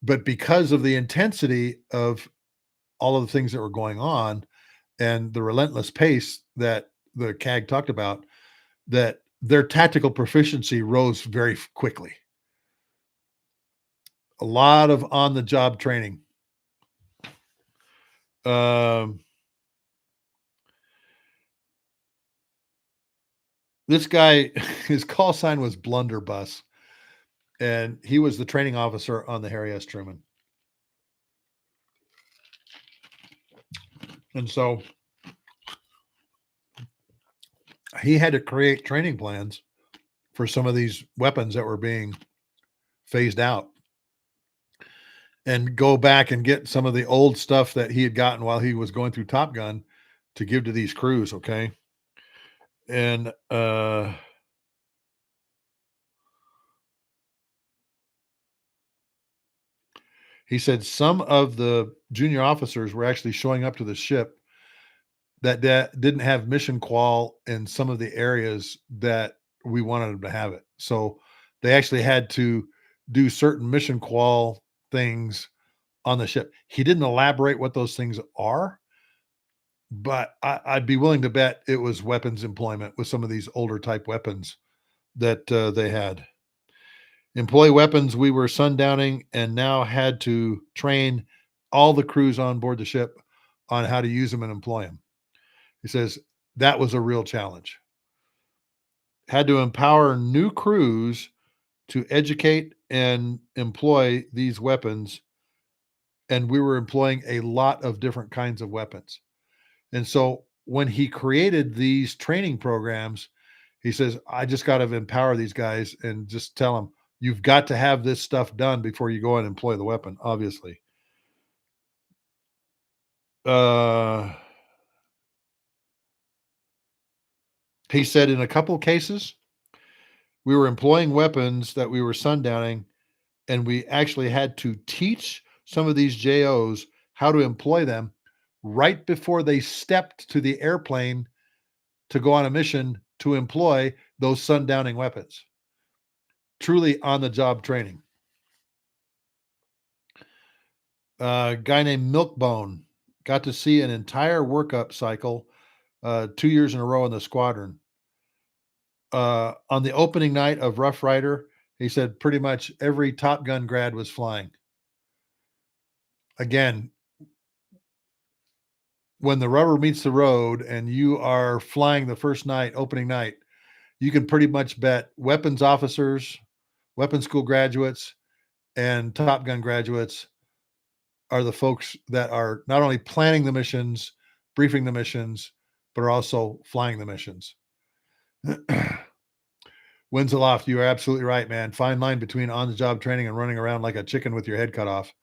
But because of the intensity of all of the things that were going on and the relentless pace that the CAG talked about, that their tactical proficiency rose very quickly. A lot of on-the-job training. This guy, his call sign was Blunderbuss, and he was the training officer on the Harry S. Truman. And so he had to create training plans for some of these weapons that were being phased out and go back and get some of the old stuff that he had gotten while he was going through Top Gun to give to these crews. Okay. And he said some of the junior officers were actually showing up to the ship that didn't have mission qual in some of the areas that we wanted them to have it. So they actually had to do certain mission qual things on the ship. He didn't elaborate what those things are, but I'd be willing to bet it was weapons employment with some of these older type weapons that they had. Employ weapons we were sundowning and now had to train all the crews on board the ship on how to use them and employ them. He says that was a real challenge. Had to empower new crews to educate and employ these weapons. And we were employing a lot of different kinds of weapons. And so when he created these training programs, he says, I just got to empower these guys and just tell them, you've got to have this stuff done before you go and employ the weapon, obviously. He said in a couple of cases, we were employing weapons that we were sundowning, and we actually had to teach some of these JOs how to employ them right before they stepped to the airplane to go on a mission to employ those sundowning weapons. Truly on the job training. A guy named Milkbone got to see an entire workup cycle 2 years in a row in the squadron. On the opening night of Rough Rider, he said pretty much every Top Gun grad was flying. Again, when the rubber meets the road and you are flying the first night, opening night, you can pretty much bet weapons officers, weapons school graduates, and Top Gun graduates are the folks that are not only planning the missions, briefing the missions, but are also flying the missions. Wins aloft. You are absolutely right, man. Fine line between on the job training and running around like a chicken with your head cut off.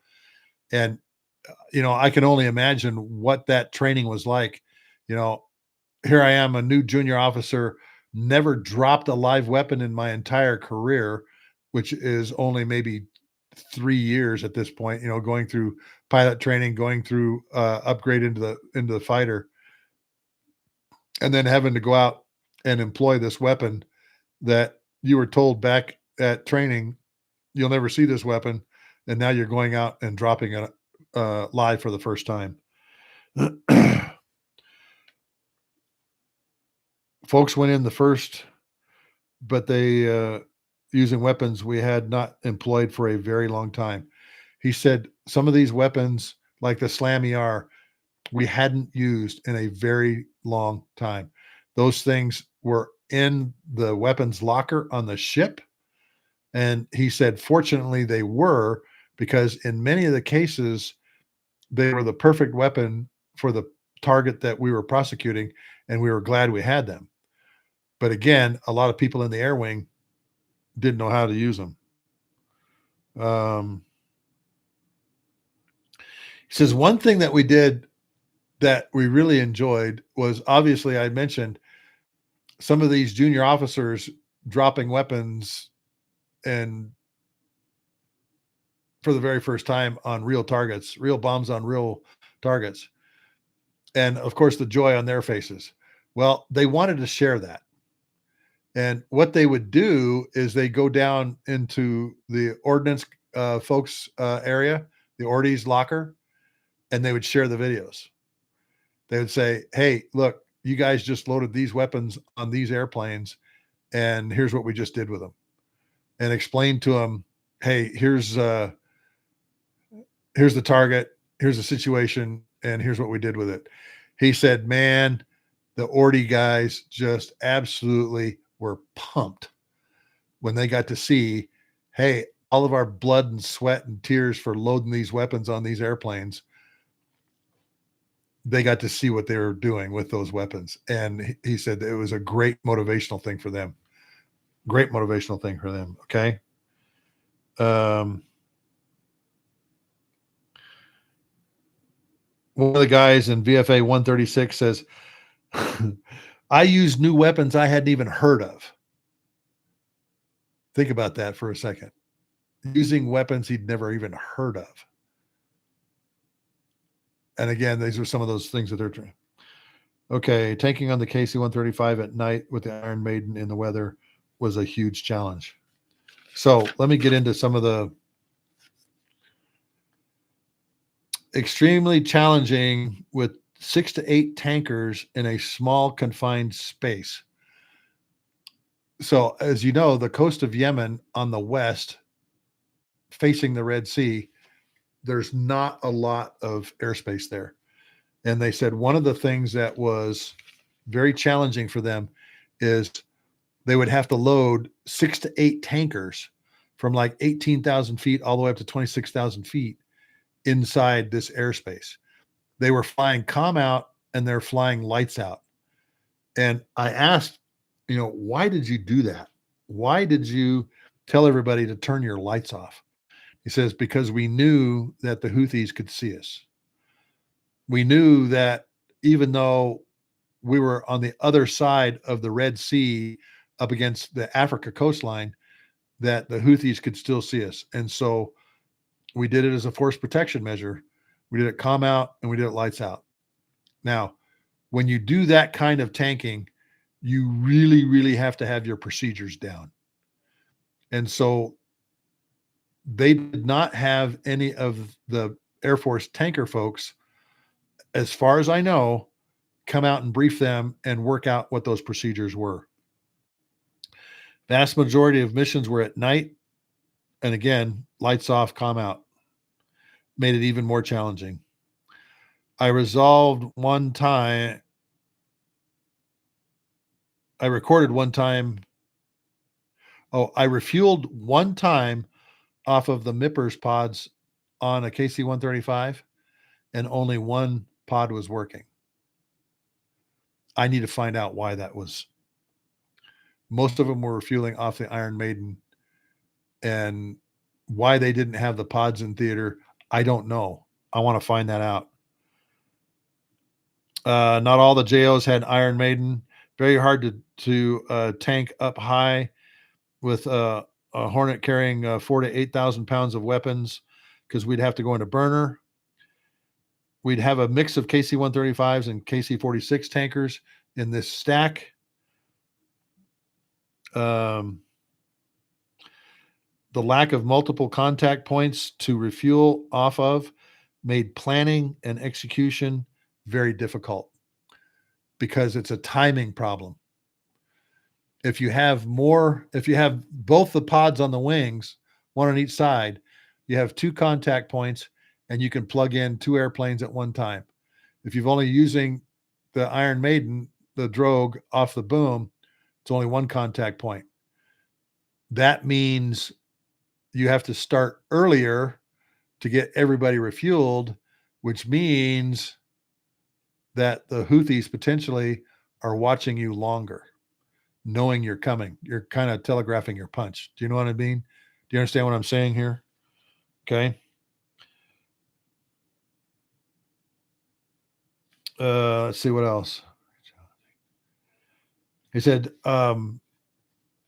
And, I can only imagine what that training was like. Here I am, a new junior officer, never dropped a live weapon in my entire career, which is only maybe 3 years at this point, going through pilot training, going through upgrade into the fighter, and then having to go out and employ this weapon that you were told back at training, you'll never see this weapon. And now you're going out and dropping it live for the first time. Folks went in the first, but they using weapons we had not employed for a very long time. He said some of these weapons, like the Slam ER, we hadn't used in a very long time. Those things were in the weapons locker on the ship. And he said, fortunately, they were, because in many of the cases, they were the perfect weapon for the target that we were prosecuting, and we were glad we had them. But again, a lot of people in the air wing didn't know how to use them. He says one thing that we did that we really enjoyed was, obviously, I mentioned some of these junior officers dropping weapons and for the very first time on real targets, real bombs on real targets. And of course, the joy on their faces. Well, they wanted to share that. And what they would do is they go down into the ordnance folks area, the Ordies locker, and they would share the videos. They would say, hey, look, you guys just loaded these weapons on these airplanes, and here's what we just did with them. And explain to them, hey, here's the target, here's the situation, and here's what we did with it. He said, man, the Ordie guys just absolutely were pumped when they got to see, hey, all of our blood and sweat and tears for loading these weapons on these airplanes they got to see what they were doing with those weapons. And he said it was a great motivational thing for them. Great motivational thing for them. Okay. One of the guys in VFA 136 says, I use new weapons I hadn't even heard of. Think about that for a second. Using weapons he'd never even heard of. And again, these are some of those things that they're trying. Okay, tanking on the KC-135 at night with the Iron Maiden in the weather was a huge challenge. So let me get into some of the extremely challenging with 6 to 8 tankers in a small confined space. So as you know, the coast of Yemen on the west facing the Red Sea, there's not a lot of airspace there. And they said one of the things that was very challenging for them is they would have to load 6 to 8 tankers from like 18,000 feet all the way up to 26,000 feet inside this airspace. They were flying comm out and they're flying lights out. And I asked, why did you do that? Why did you tell everybody to turn your lights off? He says, because we knew that the Houthis could see us. We knew that even though we were on the other side of the Red Sea up against the Africa coastline, that the Houthis could still see us. And so we did it as a force protection measure. We did it comm out and we did it lights out. Now, when you do that kind of tanking, you really, really have to have your procedures down. And so they did not have any of the Air Force tanker folks, as far as I know, come out and brief them and work out what those procedures were. Vast majority of missions were at night. And again, lights off, comm out. Made it even more challenging. I recorded one time. I refueled one time off of the MIPRS pods on a KC-135, and only one pod was working. I need to find out why that was. Most of them were refueling off the Iron Maiden, and why they didn't have the pods in theater, I don't know. I want to find that out. Not all the JOs had Iron Maiden. Very hard to tank up high with a Hornet carrying 4,000 to 8,000 pounds of weapons, because we'd have to go into burner. We'd have a mix of KC-135s and KC-46 tankers in this stack. The lack of multiple contact points to refuel off of made planning and execution very difficult, because it's a timing problem. If you have both the pods on the wings, one on each side, you have 2 contact points and you can plug in 2 airplanes at one time. If you've only using the Iron Maiden, the drogue off the boom, it's only 1 contact point. That means you have to start earlier to get everybody refueled, which means that the Houthis potentially are watching you longer, knowing you're coming. You're kind of telegraphing your punch. Do you know what I mean? Do you understand what I'm saying here? Okay. Let's see what else. He said,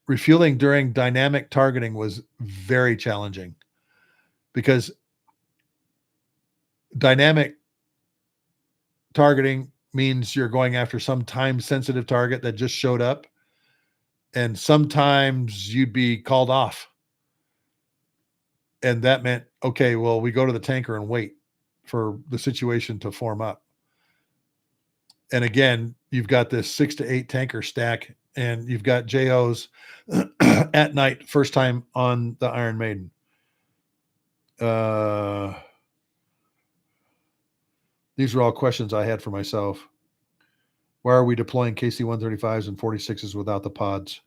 refueling during dynamic targeting was very challenging, because dynamic targeting means you're going after some time sensitive target that just showed up, and sometimes you'd be called off. And that meant, okay, well, we go to the tanker and wait for the situation to form up. And again, you've got this 6 to 8 tanker stack, and you've got JOs at night, first time on the Iron Maiden. These are all questions I had for myself. Why are we deploying KC-135s and 46s without the pods?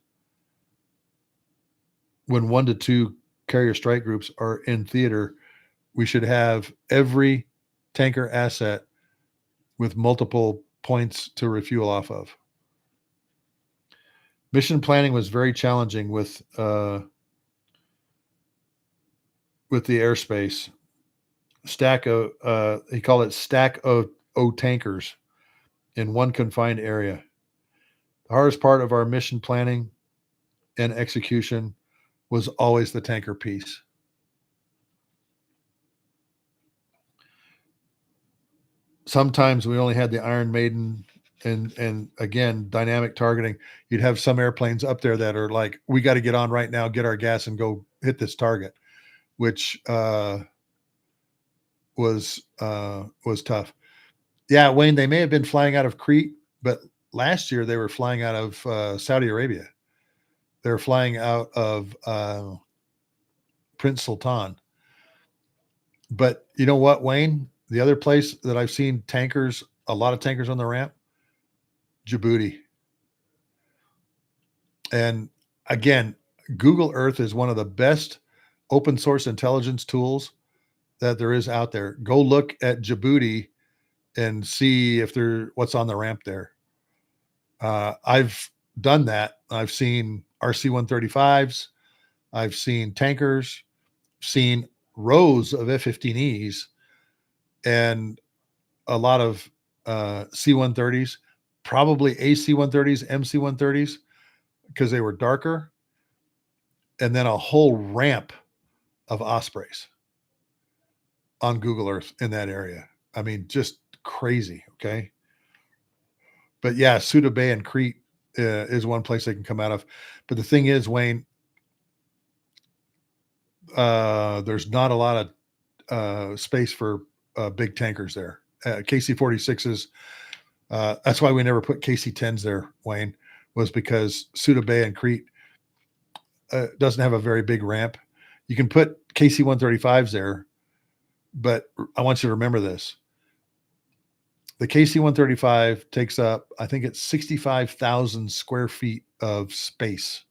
When 1 to 2 carrier strike groups are in theater, we should have every tanker asset with multiple points to refuel off of. Mission planning was very challenging with the airspace. Stack of he called it stack of tankers in one confined area. The hardest part of our mission planning and execution was always the tanker piece. Sometimes we only had the Iron Maiden and again, dynamic targeting. You'd have some airplanes up there that are like, we got to get on right now, get our gas and go hit this target, which was tough. Yeah, Wayne, they may have been flying out of Crete, but last year they were flying out of Saudi Arabia. They're flying out of Prince Sultan. But you know what, Wayne? The other place that I've seen tankers, a lot of tankers on the ramp, Djibouti. And again, Google Earth is one of the best open source intelligence tools that there is out there. Go look at Djibouti and see if what's on the ramp there. I've done that. I've seen RC-135s. I've seen tankers, seen rows of F-15Es, and a lot of C-130s, probably AC-130s, MC-130s, because they were darker, and then a whole ramp of Ospreys on Google Earth in that area. I mean, just crazy, okay? But yeah, Suda Bay and Crete is one place they can come out of. But the thing is, Wayne, there's not a lot of space for big tankers there. KC-46s, that's why we never put KC-10s there, Wayne, was because Suda Bay and Crete doesn't have a very big ramp. You can put KC-135s there, but I want you to remember this. The KC-135 takes up, I think it's 65,000 square feet of space.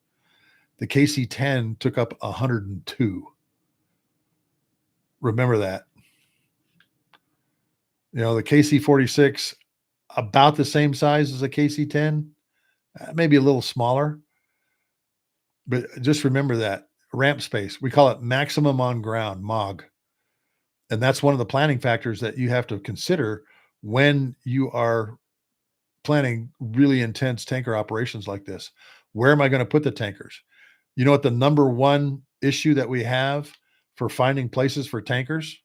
The KC-10 took up 102. Remember that. You know, the KC-46, about the same size as a KC-10, maybe a little smaller. But just remember that ramp space. We call it maximum on ground, MOG. And that's one of the planning factors that you have to consider when you are planning really intense tanker operations like this. Where am I going to put the tankers? You know what the number one issue that we have for finding places for tankers?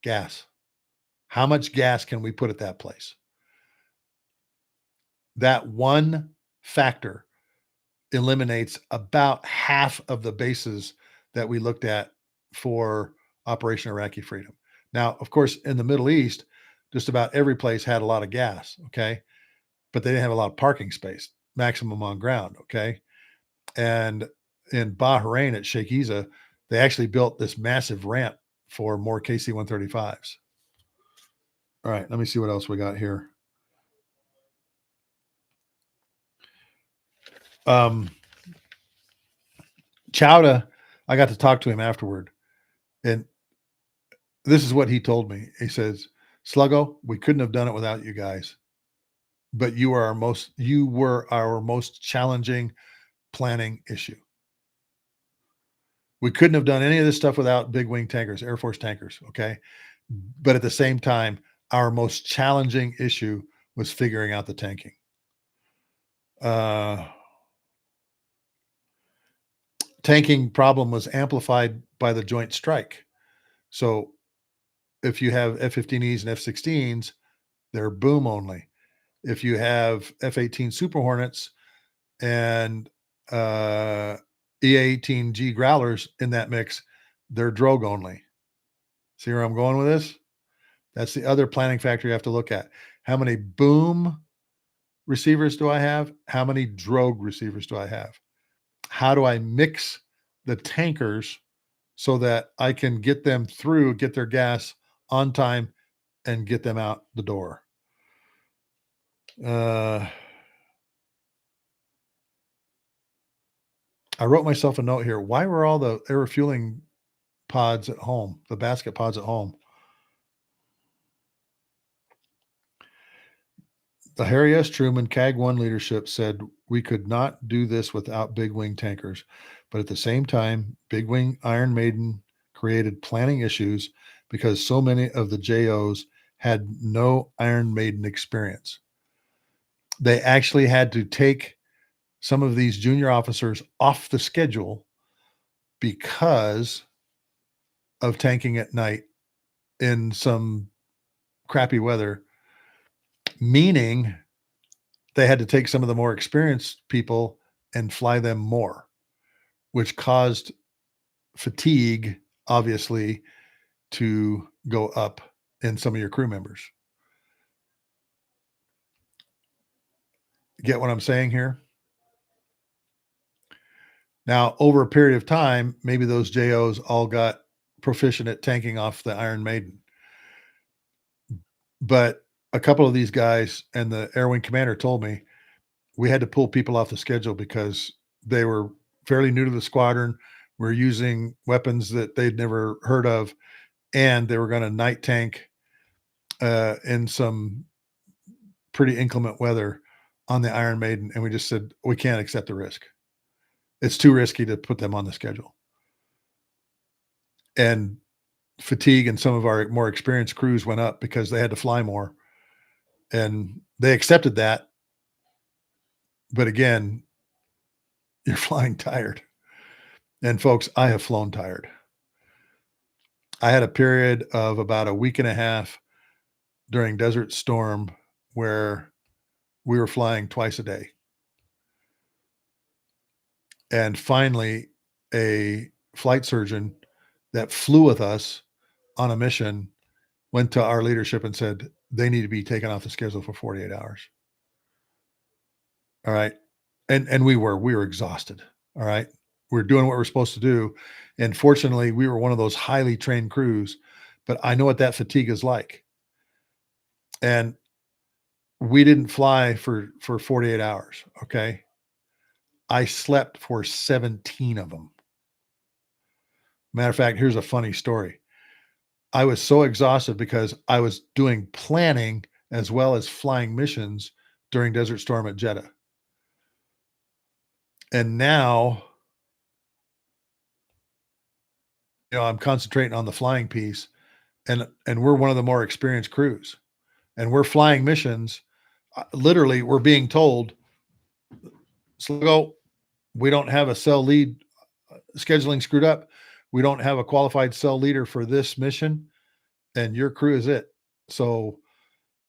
Gas. How much gas can we put at that place? That one factor eliminates about half of the bases that we looked at for Operation Iraqi Freedom. Now, of course, in the Middle East, just about every place had a lot of gas, okay? But they didn't have a lot of parking space, maximum on ground, okay? And in Bahrain at Sheikh Isa, they actually built this massive ramp for more KC-135s. All right, let me see what else we got here. Chowda, I got to talk to him afterward, and this is what he told me. He says, "Sluggo, we couldn't have done it without you guys, but you were our most challenging planning issue. We couldn't have done any of this stuff without big wing tankers, Air Force tankers, okay? But at the same time, our most challenging issue was figuring out the tanking." Tanking problem was amplified by the Joint Strike. So if you have F-15Es and F-16s, they're boom only. If you have F-18 Super Hornets and EA-18G Growlers in that mix, they're drogue only. See where I'm going with this? That's the other planning factor you have to look at. How many boom receivers do I have? How many drogue receivers do I have? How do I mix the tankers so that I can get them through, get their gas on time, and get them out the door? I wrote myself a note here. Why were all the air refueling pods at home, the basket pods at home? Harry S. Truman, CAG 1 leadership said we could not do this without big wing tankers. But at the same time, big wing Iron Maiden created planning issues because so many of the JOs had no Iron Maiden experience. They actually had to take some of these junior officers off the schedule because of tanking at night in some crappy weather, meaning they had to take some of the more experienced people and fly them more, which caused fatigue, obviously, to go up in some of your crew members. Get what I'm saying here? Now, over a period of time, maybe those JOs all got proficient at tanking off the Iron Maiden. But a couple of these guys and the Air Wing commander told me we had to pull people off the schedule because they were fairly new to the squadron, were using weapons that they'd never heard of, and they were going to night tank in some pretty inclement weather on the Iron Maiden. And we just said, we can't accept the risk. It's too risky to put them on the schedule. And fatigue and some of our more experienced crews went up because they had to fly more. And they accepted that. But again, you're flying tired. And folks, I have flown tired. I had a period of about a week and a half during Desert Storm where we were flying twice a day. And finally, a flight surgeon that flew with us on a mission went to our leadership and said, they need to be taken off the schedule for 48 hours. All right. And we were exhausted. All right. We're doing what we're supposed to do. And fortunately, we were one of those highly trained crews, but I know what that fatigue is like. And we didn't fly for 48 hours. Okay. I slept for 17 of them. Matter of fact, here's a funny story. I was so exhausted because I was doing planning as well as flying missions during Desert Storm at Jeddah. And now, I'm concentrating on the flying piece, and we're one of the more experienced crews, and we're flying missions. Literally, we're being told, Slogo, we don't have a cell lead, scheduling screwed up. We don't have a qualified cell leader for this mission, and your crew is it. So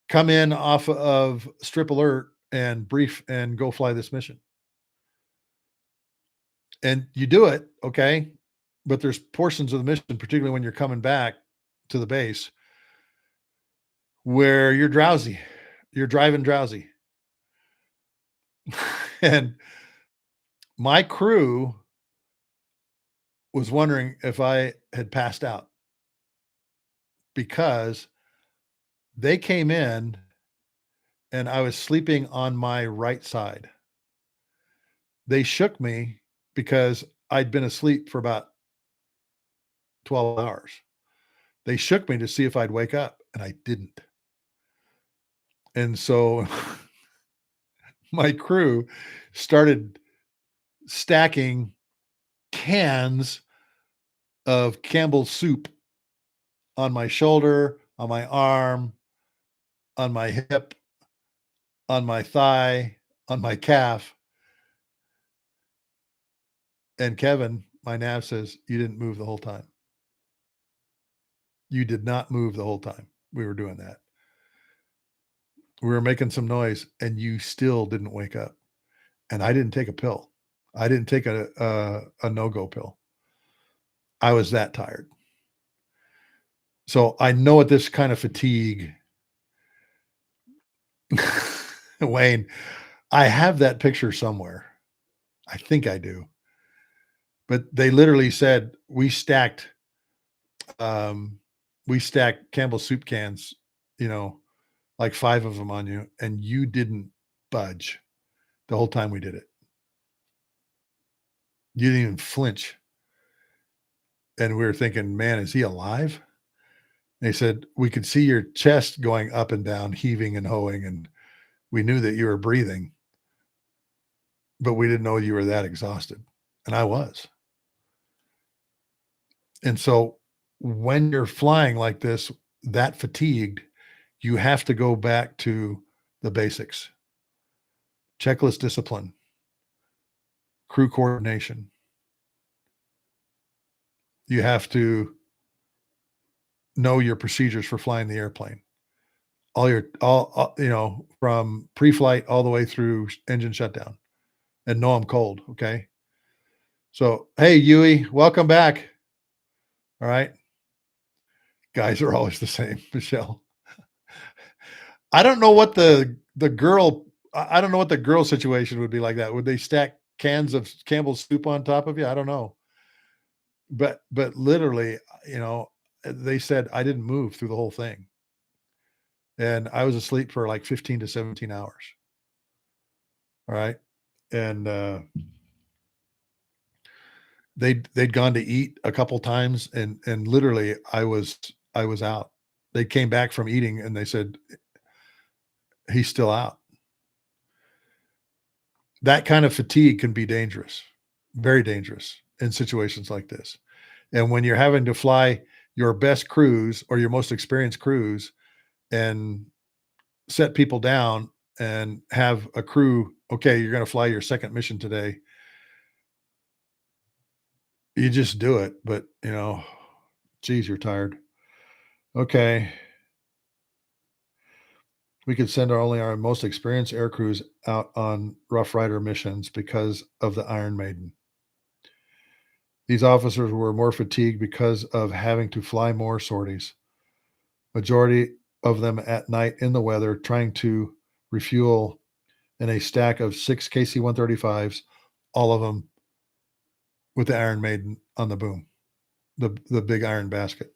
come in off of strip alert and brief and go fly this mission. And you do it, okay? But there's portions of the mission, particularly when you're coming back to the base, where you're drowsy. You're driving drowsy. And my crew was wondering if I had passed out because they came in and I was sleeping on my right side. They shook me because I'd been asleep for about 12 hours. They shook me to see if I'd wake up, and I didn't. And so my crew started stacking cans of Campbell's soup on my shoulder, on my arm, on my hip, on my thigh, on my calf. And Kevin, my nav, says, you didn't move the whole time. You did not move the whole time we were doing that. We were making some noise, and you still didn't wake up. And I didn't take a pill. I didn't take a no-go pill. I was that tired. So I know what this kind of fatigue, Wayne, I have that picture somewhere. I think I do. But they literally said we stacked Campbell's soup cans, like 5 of them on you, and you didn't budge the whole time we did it. You didn't even flinch. And we were thinking, man, is he alive? They said, we could see your chest going up and down, heaving and hoeing. And We knew that you were breathing, but we didn't know you were that exhausted. And I was. And so when you're flying like this, that fatigued, you have to go back to the basics: checklist discipline, crew coordination. You have to know your procedures for flying the airplane. All from pre-flight all the way through engine shutdown, and know I'm cold. Okay. So, hey, Yui, welcome back. All right. Guys are always the same, Michelle. I don't know what the girl I don't know what the girl situation would be like that. Would they stack cans of Campbell's soup on top of you? I don't know. But literally, they said I didn't move through the whole thing. And I was asleep for like 15 to 17 hours. All right. And they'd gone to eat a couple times, and literally I was out. They came back from eating and they said he's still out. That kind of fatigue can be dangerous, very dangerous in situations like this. And when you're having to fly your best crews or your most experienced crews and set people down and have a crew, okay, you're going to fly your second mission today. You just do it. But, geez, you're tired. Okay. We could send only our most experienced air crews out on Rough Rider missions because of the Iron Maiden. These officers were more fatigued because of having to fly more sorties. Majority of them at night in the weather, trying to refuel in a stack of 6 KC-135s, all of them with the Iron Maiden on the boom, the big iron basket.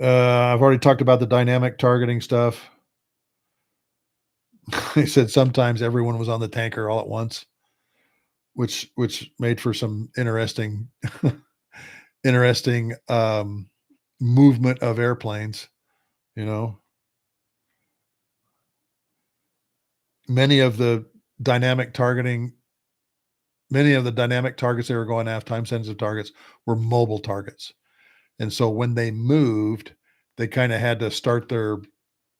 I've already talked about the dynamic targeting stuff. They said sometimes everyone was on the tanker all at once, which made for some interesting movement of airplanes. Many of the dynamic targets they were going after, time sensitive targets, were mobile targets. And so when they moved, they kind of had to start their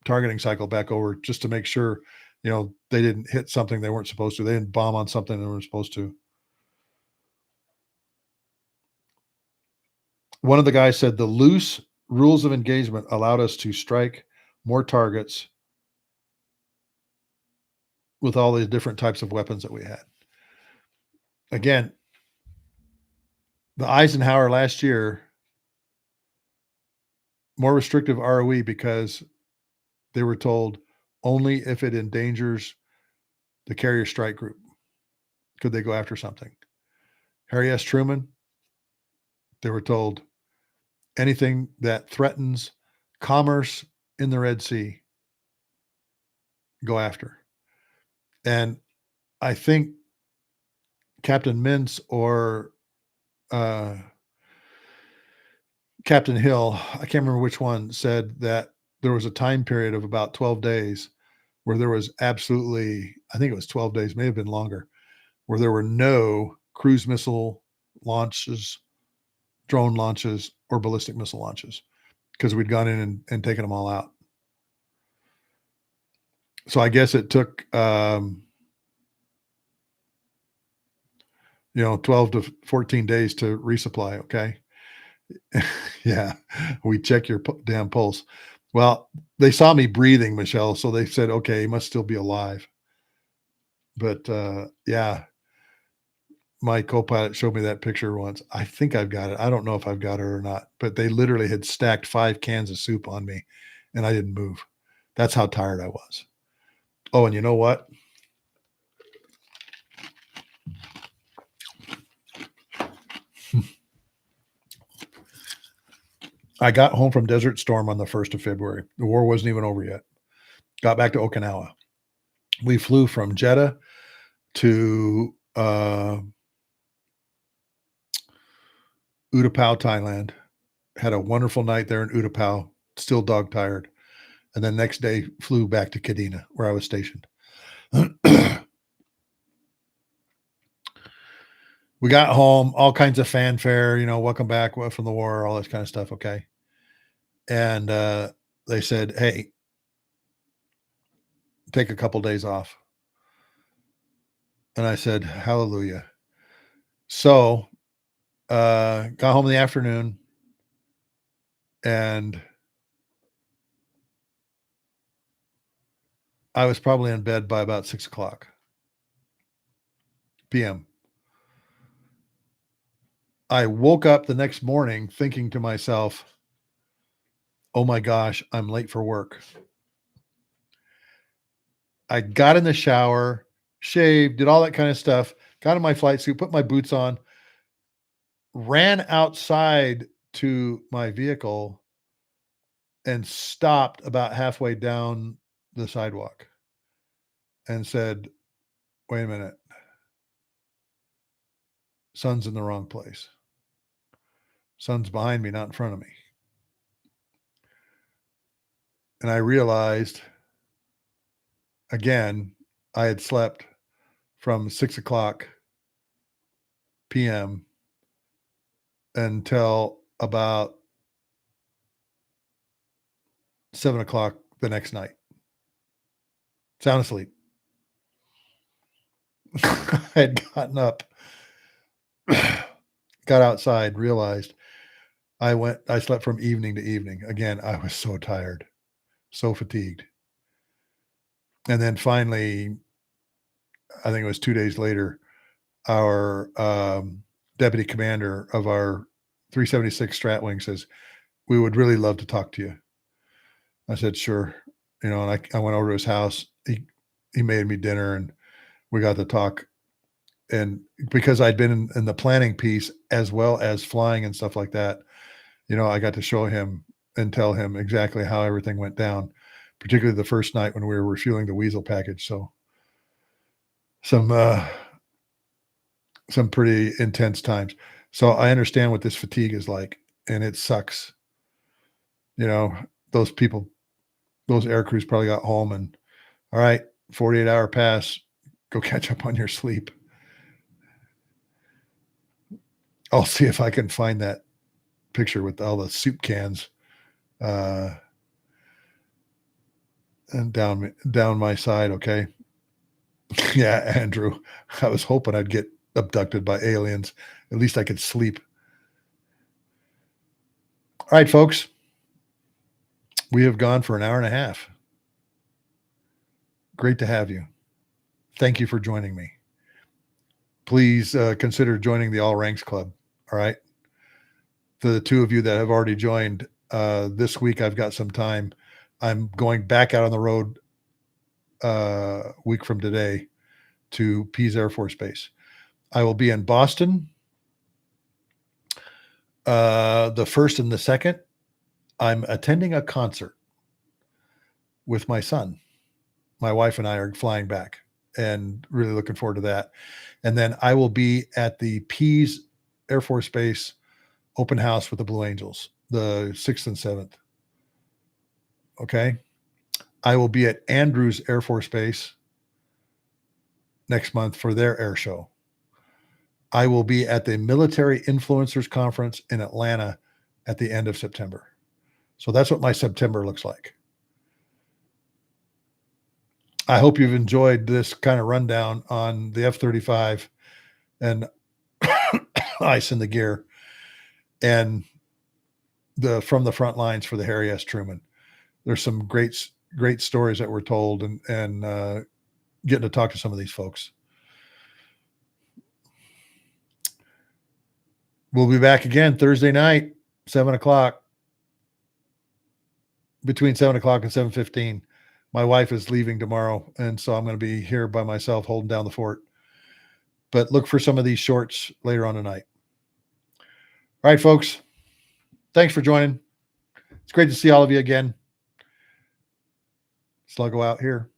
targeting cycle back over just to make sure, they didn't hit something they weren't supposed to. They didn't bomb on something they weren't supposed to. One of the guys said the loose rules of engagement allowed us to strike more targets with all the different types of weapons that we had. Again, the Eisenhower last year, more restrictive ROE because they were told only if it endangers the carrier strike group could they go after something. Harry S. Truman, they were told anything that threatens commerce in the Red Sea, go after. And I think Captain Mintz or Captain Hill, I can't remember which one, said that there was a time period of about 12 days where there was absolutely, I think it was 12 days, may have been longer, where there were no cruise missile launches, drone launches, or ballistic missile launches because we'd gone in and taken them all out. So I guess it took, 12 to 14 days to resupply. Okay. Yeah. We check your damn pulse. Well, they saw me breathing, Michelle. So they said, okay, he must still be alive. But yeah, my co-pilot showed me that picture once. I think I've got it. I don't know if I've got it or not, but they literally had stacked 5 cans of soup on me and I didn't move. That's how tired I was. Oh, and you know what? I got home from Desert Storm on the 1st of February. The war wasn't even over yet. Got back to Okinawa. We flew from Jeddah to Utapao, Thailand. had a wonderful night there in Utapao, still dog tired. And then next day flew back to Kadena where I was stationed. We got home, all kinds of fanfare, welcome back from the war, all this kind of stuff. Okay. And they said, hey, take a couple days off. And I said, hallelujah. So got home in the afternoon and I was probably in bed by about 6:00 p.m. I woke up the next morning thinking to myself, oh my gosh, I'm late for work. I got in the shower, shaved, did all that kind of stuff, got in my flight suit, put my boots on, ran outside to my vehicle and stopped about halfway down the sidewalk and said, wait a minute, sun's in the wrong place. Sun's behind me, not in front of me. And I realized, again, I had slept from 6:00 p.m. until about 7:00 the next night. Sound asleep. I had gotten up, got outside, realized I slept from evening to evening. Again, I was so tired, so fatigued. And then finally, I think it was 2 days later, our deputy commander of our 376 Stratwing says, we would really love to talk to you. I said, sure. And I went over to his house. He made me dinner and we got to talk. And because I'd been in the planning piece as well as flying and stuff like that, I got to show him and tell him exactly how everything went down, particularly the first night when we were refueling the Weasel package. So some pretty intense times. So I understand what this fatigue is like, and it sucks. Those people, those air crews probably got home and, all right, 48-hour pass, go catch up on your sleep. I'll see if I can find that picture with all the soup cans and down my side. Okay. Yeah, Andrew, I was hoping I'd get abducted by aliens. At least I could sleep. All right, folks. We have gone for an hour and a half. Great to have you. Thank you for joining me. Please consider joining the All Ranks Club. All right. For the two of you that have already joined, this week I've got some time. I'm going back out on the road a week from today to Pease Air Force Base. I will be in Boston the 1st and the 2nd. I'm attending a concert with my son. My wife and I are flying back and really looking forward to that. And then I will be at the Pease Air Force Base open house with the Blue Angels, the 6th and 7th. Okay. I will be at Andrews Air Force Base next month for their air show. I will be at the Military Influencers Conference in Atlanta at the end of September. So that's what my September looks like. I hope you've enjoyed this kind of rundown on the F-35 and ice in the gear and from the front lines for the Harry S. Truman. There's some great stories that were told and getting to talk to some of these folks. We'll be back again Thursday night, 7:00, between 7:00 and 7:15. My wife is leaving tomorrow, and so I'm going to be here by myself holding down the fort. But look for some of these shorts later on tonight. All right, folks. Thanks for joining. It's great to see all of you again. Sluggo out here.